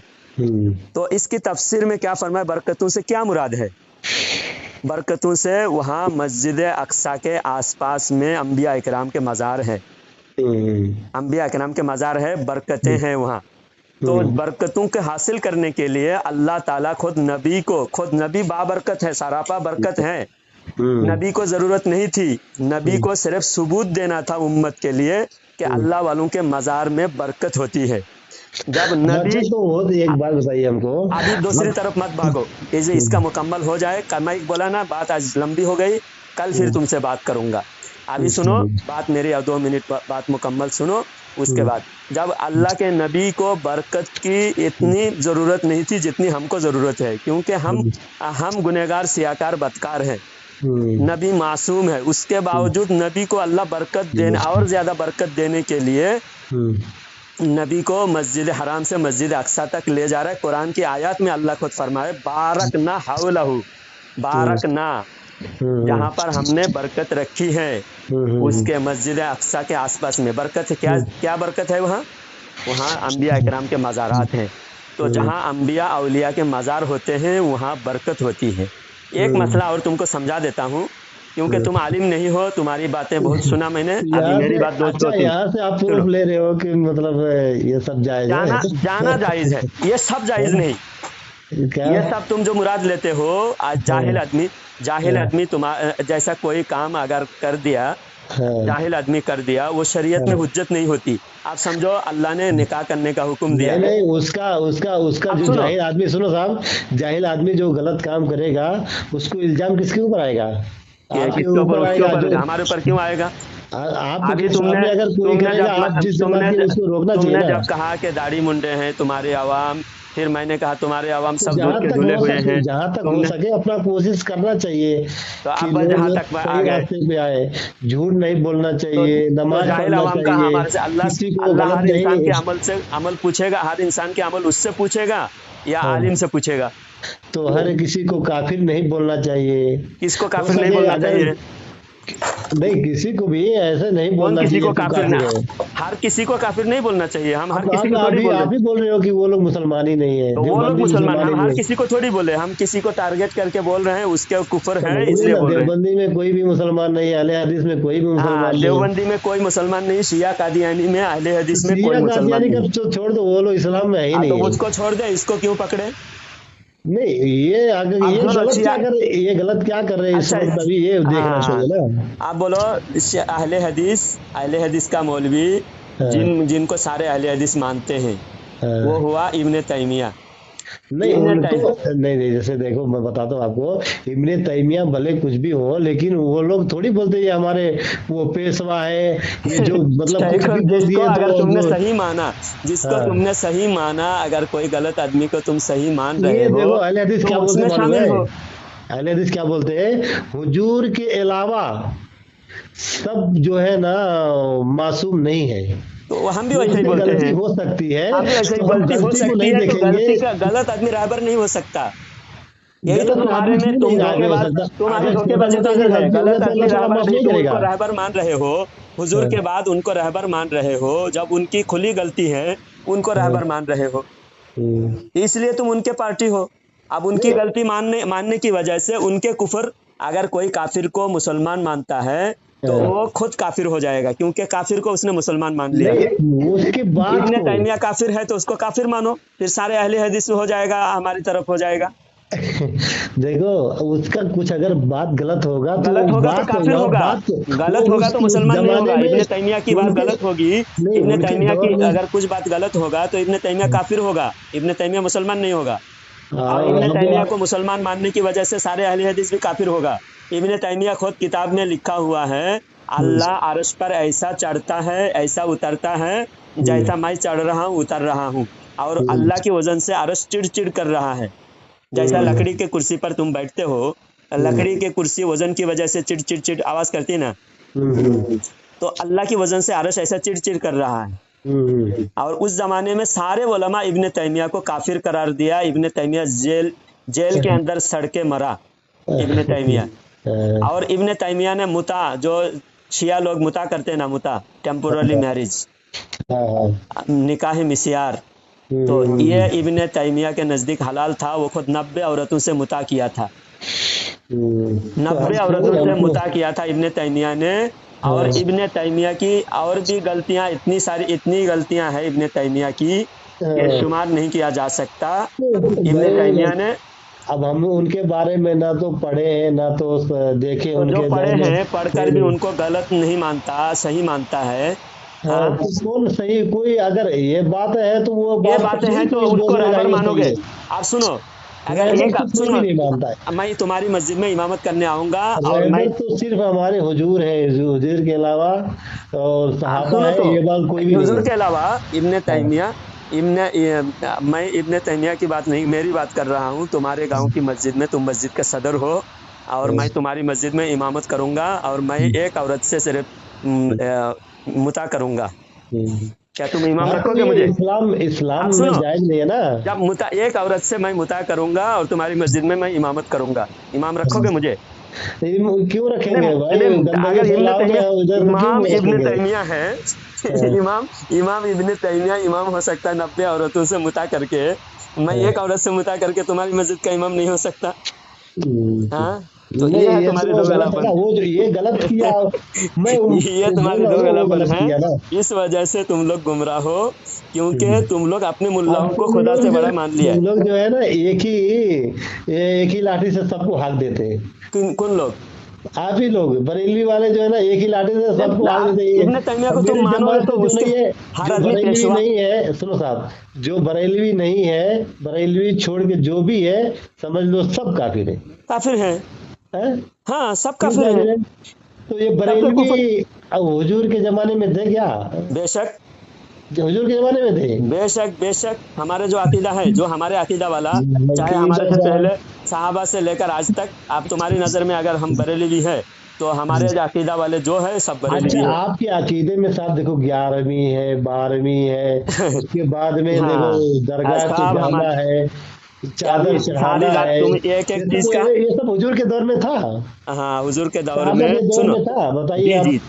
تو اس کی تفسیر میں کیا فرمایا؟ برکتوں سے کیا مراد ہے؟ برکتوں سے وہاں مسجد اقصی کے آس پاس میں انبیاء اکرام کے مزار ہے، انبیاء اکرام کے مزار ہے، برکتیں ہیں وہاں. تو برکتوں کے حاصل کرنے کے لیے اللہ تعالیٰ خود نبی بابرکت ہے، سراپا برکت ہے. نبی کو ضرورت نہیں تھی، نبی کو صرف ثبوت دینا تھا امت کے لیے کہ اللہ والوں کے مزار میں برکت ہوتی ہے. جب نبی تو ایک بات بتائیے ہم کو، ابھی دوسری طرف مت بھاگو، اس کا مکمل ہو جائے. میں بولا نا بات آج لمبی ہو گئی، کل پھر تم سے بات کروں گا. ابھی سنو بات میری، 2 منٹ بات مکمل سنو. اس کے بعد جب اللہ کے نبی کو برکت کی اتنی ضرورت نہیں تھی جتنی ہم کو ضرورت ہے، کیونکہ ہم گنہگار سیاکار بدکار ہیں. نبی معصوم ہے، اس کے باوجود نبی کو اللہ برکت دینے اور زیادہ برکت دینے کے لیے نبی کو مسجد حرام سے مسجد اقصی تک لے جا رہا ہے. قرآن کی آیات میں اللہ خود فرمائے بارکنا حولہ، بارکنا جہاں پر ہم نے برکت رکھی ہے اس کے مسجد اقصی کے آس پاس میں برکت ہے. کیا برکت ہے؟ وہاں انبیاء اکرام کے مزارات ہیں. تو جہاں انبیاء اولیاء کے مزار ہوتے ہیں وہاں برکت ہوتی ہے. ایک مسئلہ اور تم کو سمجھا دیتا ہوں، کیونکہ تم عالم نہیں ہو، تمہاری باتیں بہت سنا میں نے. ابھی میری بات دوستوں، یہاں سے آپ پروف لے رہے ہو کہ مطلب یہ سب جائز ہے؟ جانا جائز ہے، یہ سب جائز نہیں. یہ سب تم جو مراد لیتے ہو، جاہل آدمی جیسا کوئی کام اگر کر دیا، جاہل آدمی کر دیا، وہ شریعت میں حجت نہیں ہوتی. آپ سمجھو اللہ نے نکاح کرنے کا حکم دیا، نہیں اس کا جو جاہل آدمی، سنو صاحب، جاہل آدمی جو غلط کام کرے گا اس کو الزام کس کے اوپر آئے گا؟ ہمارے اوپر کیوں آئے گا؟ ابھی تم نے جب کہا کہ داڑھی منڈے ہیں تمہارے عوام، پھر میں نے کہا تمہارے عوام سب دودھ کے دھلے ہوئے ہیں. جہاں تک ہو سکے اپنا کوشش کرنا چاہیے تو آپ جہاں تک آ گئے، جھوٹ نہیں بولنا چاہیے، نماز پڑھنا چاہیے. اللہ ہر انسان کے عمل سے عمل پوچھے گا، ہر انسان کے عمل اس سے پوچھے گا یا عالم سے پوچھے گا؟ تو ہر کسی کو کافر نہیں بولنا چاہیے. کس کو کافر نہیں بولنا چاہیے؟ نہیں، کسی کو بھی ایسے نہیں بولنا چاہیے. ہر کسی کو کافر نہیں بولنا چاہیے. ہم ہر کسی کو آپ ہی بول رہے ہو کہ وہ لوگ مسلمان ہی نہیں ہے. وہ لوگ مسلمان، ہم ہر کسی کو تھوڑی بولے، ہم کسی کو ٹارگیٹ کر کے بول رہے ہیں اس کے کفر ہے اس لیے بول رہے ہیں. دیوبندی میں کوئی بھی مسلمان نہیں ہے، اہل حدیث میں کوئی بھی مسلمان نہیں. دیوبندی میں کوئی مسلمان نہیں، شیعہ قادیانی میں، اہل حدیث میں کوئی مسلمان نہیں. چھوڑ دو، وہ لوگ اسلام میں ہے ہی نہیں. تو اس کو چھوڑ دے، اس کو کیوں پکڑے؟ نہیں، یہ غلط کیا کر رہے ہیں، ابھی یہ دیکھنا چاہیے نا. آپ بولو اہل حدیث کا مولوی جن کو سارے اہل حدیث مانتے ہیں وہ ہوا ابن تیمیہ. نہیں، جیسے دیکھو میں بتاتا ہوں آپ کو، ابن تیمیہ بھلے کچھ بھی ہو لیکن وہ لوگ تھوڑی بولتے یہ ہمارے وہ پیشوا ہے، یہ جو مطلب اگر تم نے صحیح مانا، جس کو تم نے صحیح مانا، اگر کوئی غلط آدمی کو تم صحیح مان رہے ہو، اہل حدیث کیا بولتے ہیں؟ اہل حدیث کیا بولتے ہیں؟ حضور کے علاوہ سب جو ہے نا معصوم نہیں ہے. تو ہم بھی ویسے ہی بولتے ہیں، ہو سکتی ہے، ہم بھی ویسے ہی غلطی ہو سکتی ہے. غلطی کا غلط آدمی رہبر نہیں ہو سکتا. یہی تو تمہارے میں تمہارے دھوکے بازی تو یہ ہے، غلط آدمی رہبر نہیں، تم ان کو رہبر مان رہے ہو، حضور کے بعد ان کو رہبر مان رہے ہو، جب ان کی کھلی غلطی ہے ان کو رہبر مان رہے ہو، اس لیے تم ان کے پارٹی ہو. اب ان کی غلطی ماننے کی وجہ سے ان کے کفر، اگر کوئی کافر کو مسلمان مانتا ہے تو وہ خود کافر ہو جائے گا، کیونکہ کافر کو اس نے مسلمان مان لیا. ابن تیمیہ کافر ہے تو اس کو کافر مانو، پھر سارے اہل حدیث ہو جائے گا، ہماری طرف ہو جائے گا. دیکھو اس کا کچھ اگر بات غلط ہوگا تو کافر ہوگا، غلط ہوگا تو مسلمان نہیں ہوگا. ابن تیمیہ کی بات غلط ہوگی، ابن تیمیہ کی اگر کچھ بات غلط ہوگا تو ابن تیمیہ کافر ہوگا، ابن تیمیہ مسلمان نہیں ہوگا. اور ابن تیمیہ کو مسلمان ماننے کی وجہ سے سارے اہل حدیث بھی کافر ہوگا. ابن تیمیہ خود کتاب میں لکھا ہوا ہے، अल्लाह अर्श पर ऐसा चढ़ता है, ऐसा उतरता है जैसा मैं चढ़ रहा हूँ, उतर रहा हूँ। और अल्लाह की वजन से अर्श चिड़ कर रहा है। जैसा लकड़ी के कुर्सी पर तुम बैठते हो, लकड़ी के कुर्सी वजन की वजह से चिड़ आवाज करती है ना, तो अल्लाह की वजन से अर्श ऐसा चिड़ कर रहा है। और उस जमाने में सारे उलमा इब्न तैमिया को काफिर करार दिया। इब्न तैमिया जेल के अंदर सड़ के मरा इब्न तैमिया। और इब्न तैमिया ने मुता, जो शिया लोग मुता करते हैं ना, मुता टेम्पोररी मैरिज, निकाह मिसियार, तो ये इब्न तैमिया के नजदीक हलाल था। वो खुद 90 औरतों से मुता किया था, 90 औरतों से मुता किया था इब्न तैमिया ने। और इब्न तैमिया की और भी गलतियां, इतनी गलतियां हैं इब्न तैमिया की कि शुमार नहीं किया जा सकता। इब्न तैमिया ने, अब हम उनके बारे में ना तो पढ़े हैं ना तो देखे, तो जो पढ़े हैं पढ़कर भी उनको गलत नहीं मानता, सही मानता है। हाँ, तो कौन सही, कोई अगर ये बात है तो वो ये बातें हैं तो उनको रहबर मानोगे। आप सुनो, अगर एक सुनो, नहीं मानता है। मैं तुम्हारी मस्जिद में इमामत करने आऊंगा और मैं तो सिर्फ हमारे हुजूर है, हुजूर के अलावा और सहाबा है, ये बात कोई भी नहीं। हुजूर के अलावा इब्न तैमिया, मैं इब्न तैमिया की बात नहीं, मेरी बात कर रहा हूँ। तुम्हारे गांव की मस्जिद में तुम मस्जिद का सदर हो और मैं तुम्हारी मस्जिद में इमामत करूंगा और मैं एक औरत से सिर्फ मुता करूंगा, क्या तुम इमाम रखोगे मुझे? इस्लाम में जायज नहीं है ना। जब एक औरत से मैं मुता करूंगा और तुम्हारी मस्जिद में मैं इमामत करूंगा, इमाम रखोगे मुझे? क्यों रखेंगे भाई? अगर इमाम इब्न तैमिया है, इमाम इब्न तैमिया इमाम हो सकता है 90 औरतों से मुता करके, मैं एक औरत से मुता करके तुम्हारी मस्जिद का इमाम नहीं हो सकता? हाँ, तो ये है तुम्हारे दो गलापन। वो जो ये गलत किया, ये तुम्हारे दो गलापन है। इस वजह से तुम लोग गुमराह हो, क्योंकि तुम लोग अपने मुल्लाओं को खुदा से बड़ा मान लिया। तुम लोग जो है ना एक ही लाठी से सबको हाक देते हैं। कौन लोग? आप ही लोग, बरेलवी वाले जो है ना, एक ही लाठी से सबको हाक देते हैं। इब्न तैमिया को तुम मानोगे तो बरेलवी नहीं है, सुनो साहब, जो बरेलवी नहीं है, बरेलवी छोड़ के जो भी है, समझ लो सब काफिर है। काफिर है, हाँ, सब काफिर है। तो ये बरेलवी अब हुजूर के जमाने में थे क्या? बेशक हुजूर के जमाने में थे, बेशक हमारे जो अकीदा है, जो हमारे अकीदा वाला, चाहे हमारे से पहले सहाबा से लेकर आज तक, आप तुम्हारी नजर में अगर हम बरेलवी है तो हमारे जो अकीदा वाले जो है सब बरेलवी है। आपके अकीदे में साहब देखो 11वीं है, 12वीं है, उसके बाद में देखो दरगाह से जाना है, चादर चढ़ाना है, एक चीज का ये सब हुजूर के दौर में था। हाँ, हुजूर के दौर में सुनो था, बताइए।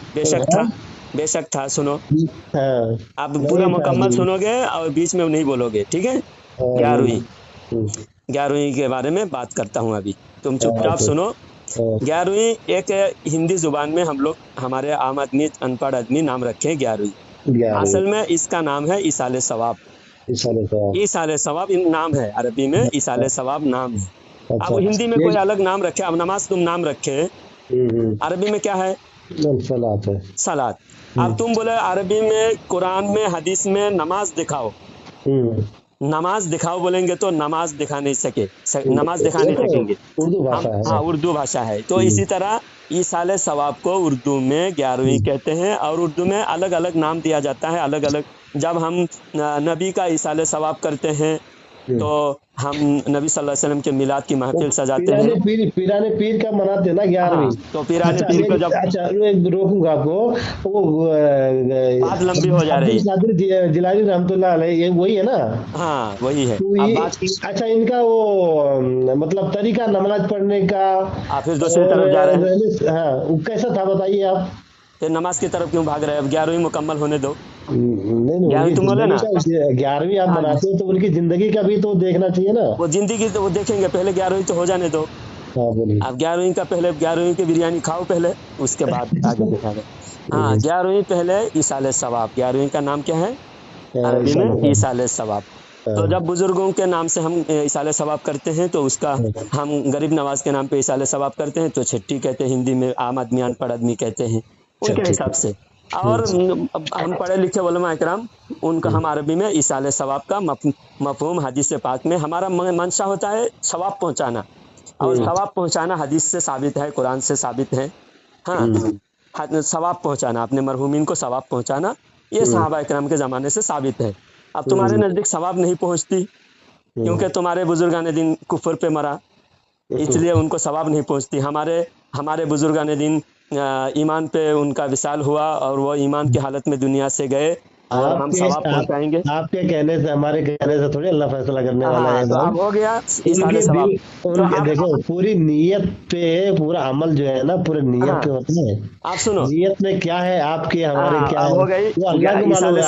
बेशक था। सुनो, आप पूरा मुकम्मल सुनोगे और बीच में नहीं बोलोगे, ठीक है? 11वीं के बारे में बात करता हूँ अभी, तुम चुपचाप सुनो। 11वीं एक हिंदी जुबान में हम लोग, हमारे आम आदमी, अनपढ़ आदमी नाम रखे 11वीं। असल में इसका नाम है इसाले सवाब। इसाले सवाब नाम है, अरबी में इसाले सवाब नाम है। अब हिंदी में कोई अलग नाम रखे, अब नमाज तुम नाम रखे, अरबी में क्या है? सलात। अब तुम बोले अरबी में, कुरान में, हदीस में नमाज दिखाओ, नमाज दिखाओ बोलेंगे तो नमाज दिखा नहीं सकेंगे। हाँ, उर्दू भाषा है। तो इसी तरह इसाले सवाब को उर्दू में 11वीं कहते हैं, और उर्दू में अलग अलग नाम दिया जाता है, अलग अलग। जब हम नबी का इसाले सवाब करते हैं तो हम नबी सल्लल्लाहु अलैहि वसल्लम के मिलाद की महफिल सजाते हैं। पीराने पीर का मनाते ना 11वीं। तो पीराने पीर को जब, अच्छा रोकूंगा आपको, वो बात लंबी हो जा रही है। जिलानी रहमतुल्लाह अलैह, ये वही है ना? हाँ, वही है। अच्छा, इनका वो मतलब तरीका नमाज पढ़ने का, आप फिर दूसरी तरफ जा रहे हैं। हाँ, वो कैसा था बताइए आप? फिर नमाज की तरफ क्यों भाग रहे हैं? अब 11वीं मुकम्मल होने दो। नहीं, तुम बोले ना 11वीं आप बनाते हो तो उनकी जिंदगी का भी तो देखना चाहिए ना। वो जिंदगी तो वो देखेंगे, पहले 11वीं तो हो जाने दो। अब 11वीं का पहले 11वीं की बिरयानी खाओ पहले, उसके बाद आगे दिखाएंगे। हाँ, 11वीं पहले इसाले सवाब। 11वीं का नाम क्या है अरबी में? इसाले सवाब। तो जब बुजुर्गों के नाम से हम इसाले सवाब करते हैं तो उसका हम गरीब नवाज के नाम पे इसाले सवाब करते हैं तो छट्टी कहते हैं, हिंदी में आम आदमी, अनपढ़ आदमी कहते हैं उनके हिसाब से। और हम पढ़े लिखे उलमा इकराम, उनका हम अरबी में इसाले सवाब का मफहूम हदीस पाक में, हमारा मंशा होता है सवाब पहुंचाना, और सवाब पहुंचाना हदीस से साबित है, कुरान से साबित है। हाँ, सवाब पहुंचाना, अपने मरहूमीन को सवाब पहुंचाना, ये सहाबा इकराम के ज़माने से साबित है। अब तुम्हारे नज़दीक सवाब नहीं पहुंचती क्योंकि तुम्हारे बुजुर्गान दिन कुफर पे मरा, इसलिए उनको सवाब नहीं पहुंचती। हमारे बुजुर्गान दिन ईमान पे उनका विसाल हुआ और वो ईमान की हालत में दुनिया से गए और हम सवाब पहुंचाएंगे। आपके कहने से, हमारे कहने से थोड़ी अल्लाह फैसला करने वाला है। तो अब हो गया इसाले सवाब। उनके देखो पूरी नीयत पे, पूरा अमल जो है ना पूरे नीयत पे होता है। आप सुनो, नीयत में क्या है आपके, हमारे क्या है, हो गई वो अल्लाह को मालूम है।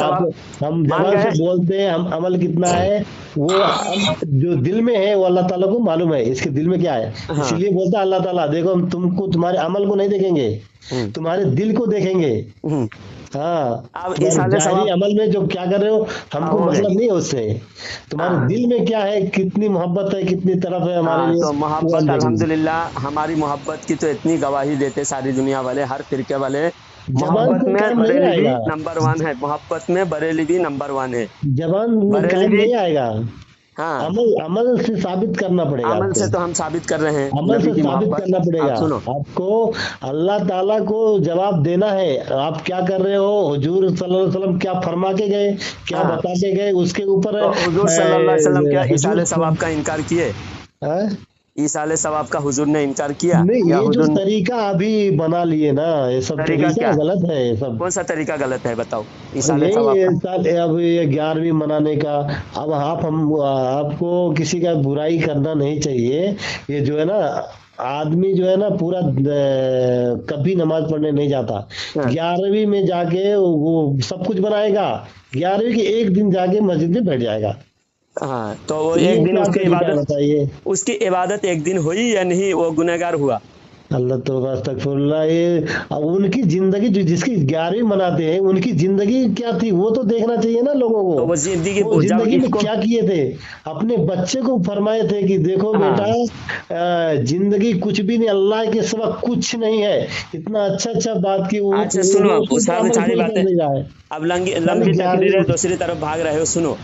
हम जबान से बोलते हैं, हम अमल कितना है वो जो दिल में है वो अल्लाह ताला को मालूम है, इसके दिल में क्या है। इसलिए बोलता है अल्लाह ताला, देखो हम तुमको तुम्हारे अमल को नहीं देखेंगे, तुम्हारे दिल को देखेंगे। हाँ, अब जाहिरी अमल में जो क्या कर रहे हो हमको मतलब नहीं है उससे, तुम्हारे दिल में क्या है, कितनी मोहब्बत है, कितनी तरफ है हमारे लिए। तो मोहब्बत अल्हम्दुलिल्लाह, हमारी मोहब्बत की तो इतनी गवाही देते सारी दुनिया वाले, हर फिरके वाले। मोहब्बत में बरेलवी नंबर 1 है, मोहब्बत में बरेलवी नंबर 1 है। जबान में काम नहीं आएगा। हाँ, अमल से साबित करना पड़ेगा। अमल से तो हम साबित कर रहे हैं, अमल से साबित करना पड़ेगा। आपको अल्लाह ताला को जवाब देना है, आप क्या कर रहे हो, हुजूर सल्लल्लाहु अलैहि वसल्लम क्या फरमा के गए, क्या बता के गए, उसके ऊपर हुजूर सल्लल्लाहु अलैहि वसल्लम क्या इसाले सवाब का इनकार किए? इसाले सवाब का हुजूर ने इनकार किया? नहीं, ये जो तरीका अभी बना लिए ना, ये सब तरीका गलत है। ये सब कौन सा तरीका गलत है बताओ? इसाले सवाब का अब ये 11वीं मनाने का, अब आपको किसी का बुराई करना नहीं चाहिए। ये जो है ना आदमी जो है ना पूरा कभी नमाज पढ़ने नहीं जाता, 11वीं में जाके वो सब कुछ बनाएगा, 11वीं के एक दिन जाके मस्जिद में बैठ जाएगा। हाँ, तो वो एक दिन उसकी इबादत एक दिन हुई या नहीं, वो गुनहगार हुआ। अल्लाह तो अस्तगफिरुल्लाह। ये उनकी जिंदगी जो जिसकी 11वीं मनाते हैं, उनकी जिंदगी क्या थी वो तो देखना चाहिए ना लोगों को। तो वो जिंदगी में क्या किए थे, अपने बच्चे को फरमाए थे कि देखो बेटा, जिंदगी कुछ भी नहीं, अल्लाह के सिवा कुछ नहीं है। इतना अच्छा बात की वो। अच्छा सुनो, सारी बातें अब लंबी तकरीर दूसरी तरफ भाग रहे हो। सुनो,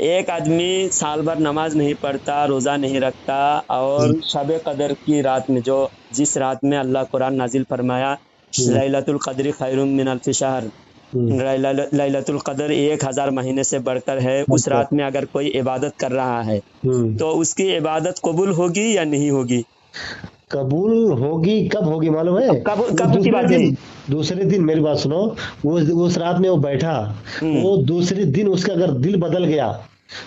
एक आदमी साल भर नमाज नहीं पढ़ता, रोजा नहीं रखता, और शब कदर की रात में, जो जिस रात में अल्लाह कुरान नाजिल फरमाया लैलतुल क़द्र खैरुम मिन अल्फि शहर, लैलतुल क़द्र 1000 महीने से बढ़कर है, उस रात में अगर कोई इबादत कर रहा है तो उसकी इबादत कबूल होगी या नहीं होगी? कबूल होगी। कब होगी मालूम है? कब की बात है? दूसरे दिन मेरी बात सुनो, वो उस रात में वो बैठा, वो दूसरे दिन उसका अगर दिल बदल गया,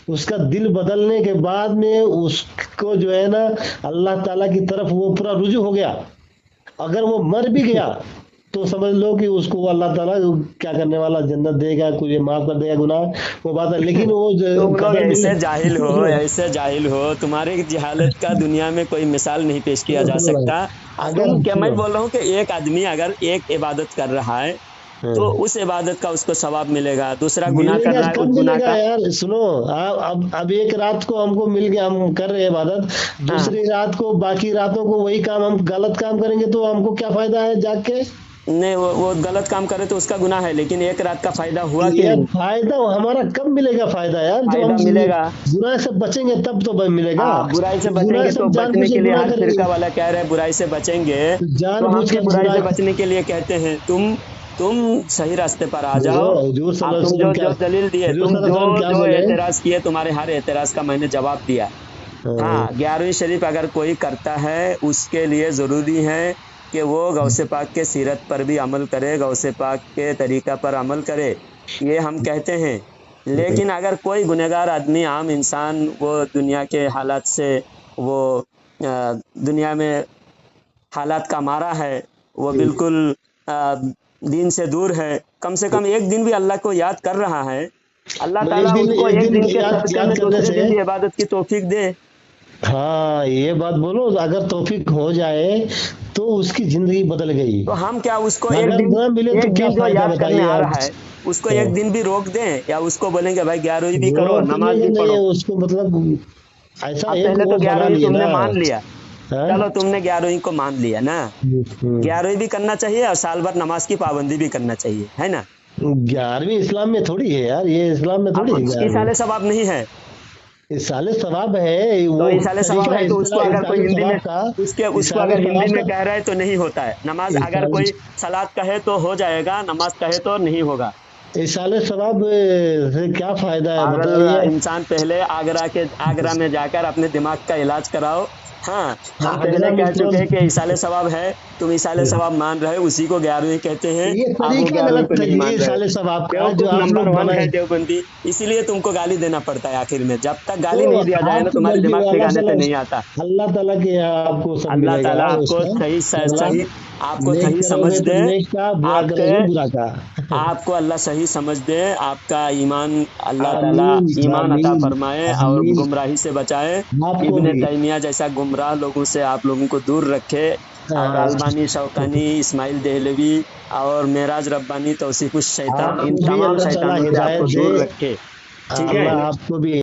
उसका दिल बदलने के बाद में उसको जो है ना अल्लाह ताला की तरफ वो पूरा रुजू हो गया, अगर वो मर भी गया तो समझ लो कि उसको अल्लाह ताला क्या करने वाला, जन्नत देगा, कुछ माफ कर देगा गुनाह, वो बात है। लेकिन वो ऐसे जाहिल हो, तुम्हारे जहालत का दुनिया में कोई मिसाल नहीं पेश किया जा सकता। अगर क्या मैं बोल रहा हूँ कि एक आदमी अगर एक इबादत कर रहा है तो उस इबादत का उसको सवाब मिलेगा, दूसरा गुनाह कर रहा है उस गुनाह का। यार सुनो, अब एक रात को हमको मिल गया, हम कर रहे हैं इबादत, दूसरी रात को बाकी रातों को वही काम, हम गलत काम करेंगे तो हमको क्या फायदा है जाग के? नहीं, वो गलत काम करे तो उसका गुनाह है, लेकिन एक रात का फायदा हुआ कि नहीं? फायदा हमारा कब मिलेगा फायदा यार? जब हम मिलेगा, बुराई से बचेंगे तब तो मिलेगा। बुराई से बचेंगे तो बचने के लिए हर फिरका वाला कह रहे हैं बुराई से बचेंगे, तो हम बुराई से बचने के लिए कहते हैं तुम सही रास्ते पर आ जाओ। तुम जो दलील दिए, तुम जो एतराज किए, तुम्हारे हर एतराज का मैंने जवाब दिया। हाँ, 11वीं शरीफ अगर कोई करता है उसके लिए ज़रूरी है कि वो गौसे पाक के सीरत पर भी अमल करे, गौसे पाक के तरीका पर अमल करे, ये हम कहते हैं। लेकिन अगर कोई गुनहगार आदमी, आम इंसान, वो दुनिया के हालात से, वो दुनिया में हालात का मारा है, वो बिल्कुल दीन से दूर है, कम से कम एक दिन भी अल्लाह को याद कर रहा है, अल्लाह ताला उसको एक दिन के सदक़े में दूसरे दिन की इबादत की तौफीक दे। हाँ, ये बात बोलो, अगर तौफीक हो जाए तो उसकी जिंदगी बदल गई। तो हम क्या उसको एक दिन तो क्या याद करने आ रहा है, उसको एक दिन भी रोक दें, या उसको बोलेंगे भाई 11वीं भी करो, नमाज भी पढ़ो? उसको मतलब ऐसा पहले तो 11वीं तुमने मान लिया, चलो तुमने 11वीं को मान लिया ना, 11वीं भी करना चाहिए और साल भर नमाज की पाबंदी भी करना चाहिए, है ना? 11वीं इस्लाम में थोड़ी है यार, ये इस्लाम में थोड़ी है। इसाले सवाब नहीं है, इसाले सवाब है, तो वो इसाले सवाब तरीका है, तो उसको अगर कोई इसाले हिंदी में सवाब का, उसको इसाले अगर हिंदी सवाब में का, कह रहा है तो नहीं होता है। नमाज अगर इसाले कोई सलात कहे तो हो जाएगा, नमाज कहे तो नहीं होगा। इसाले सवाब से क्या फायदा है, पागल मतलब ये इंसान, पहले आगरा में जाकर अपने दिमाग का इलाज कराओ। हाँ, हम पहले आगरा कह चुके हैं कि मतलब इसाले सवाब है, तुम इसाले सवाब मान रहे हो, उसी को 11वीं कहते हैं। ये आप वो तरीका 11वीं को गलत है नहीं जी मान रहे हो। इसाले सवाब का, जो बेवकूफ आप नंबर लोग 1 है बनाए। देवबंदी, इसीलिए तुमको गाली देना पड़ता है आखिर में। जब तक तो गाली नहीं दिया जाए ना, आप तो तुम्हारे गलती, दिमाग अल्लाह ठिकाने पे ताला, नहीं आता। अल्लाह ताला के यहाँ आपको सब अल्लाह मिलेगा ताला आपको उसका सही बदला। सही आपको नेक सही समझ करोगे तो दे। नेक का, बुरा आपके करोगे बुरा का। आपको अल्लाह सही समझ दे, आपका ईमान अल्लाह ताला आमीन, ईमान अता आमीन, फरमाए और आमीन। गुमराही से बचाए। आपको इब्ने भी। तैमिया जैसा गुमराह लोगों से आप लोगों को दूर रखे, और हाँ, अलबानी, शौकानी, इस्माइल देहलवी और मेराज रब्बानी, तौसीफुश शैतान, इन आपको भी तमाम अल्लाह ताला शैतानों से हिदायत आपको दे। दूर रखे। ठीक है। अल्लाह आपको भी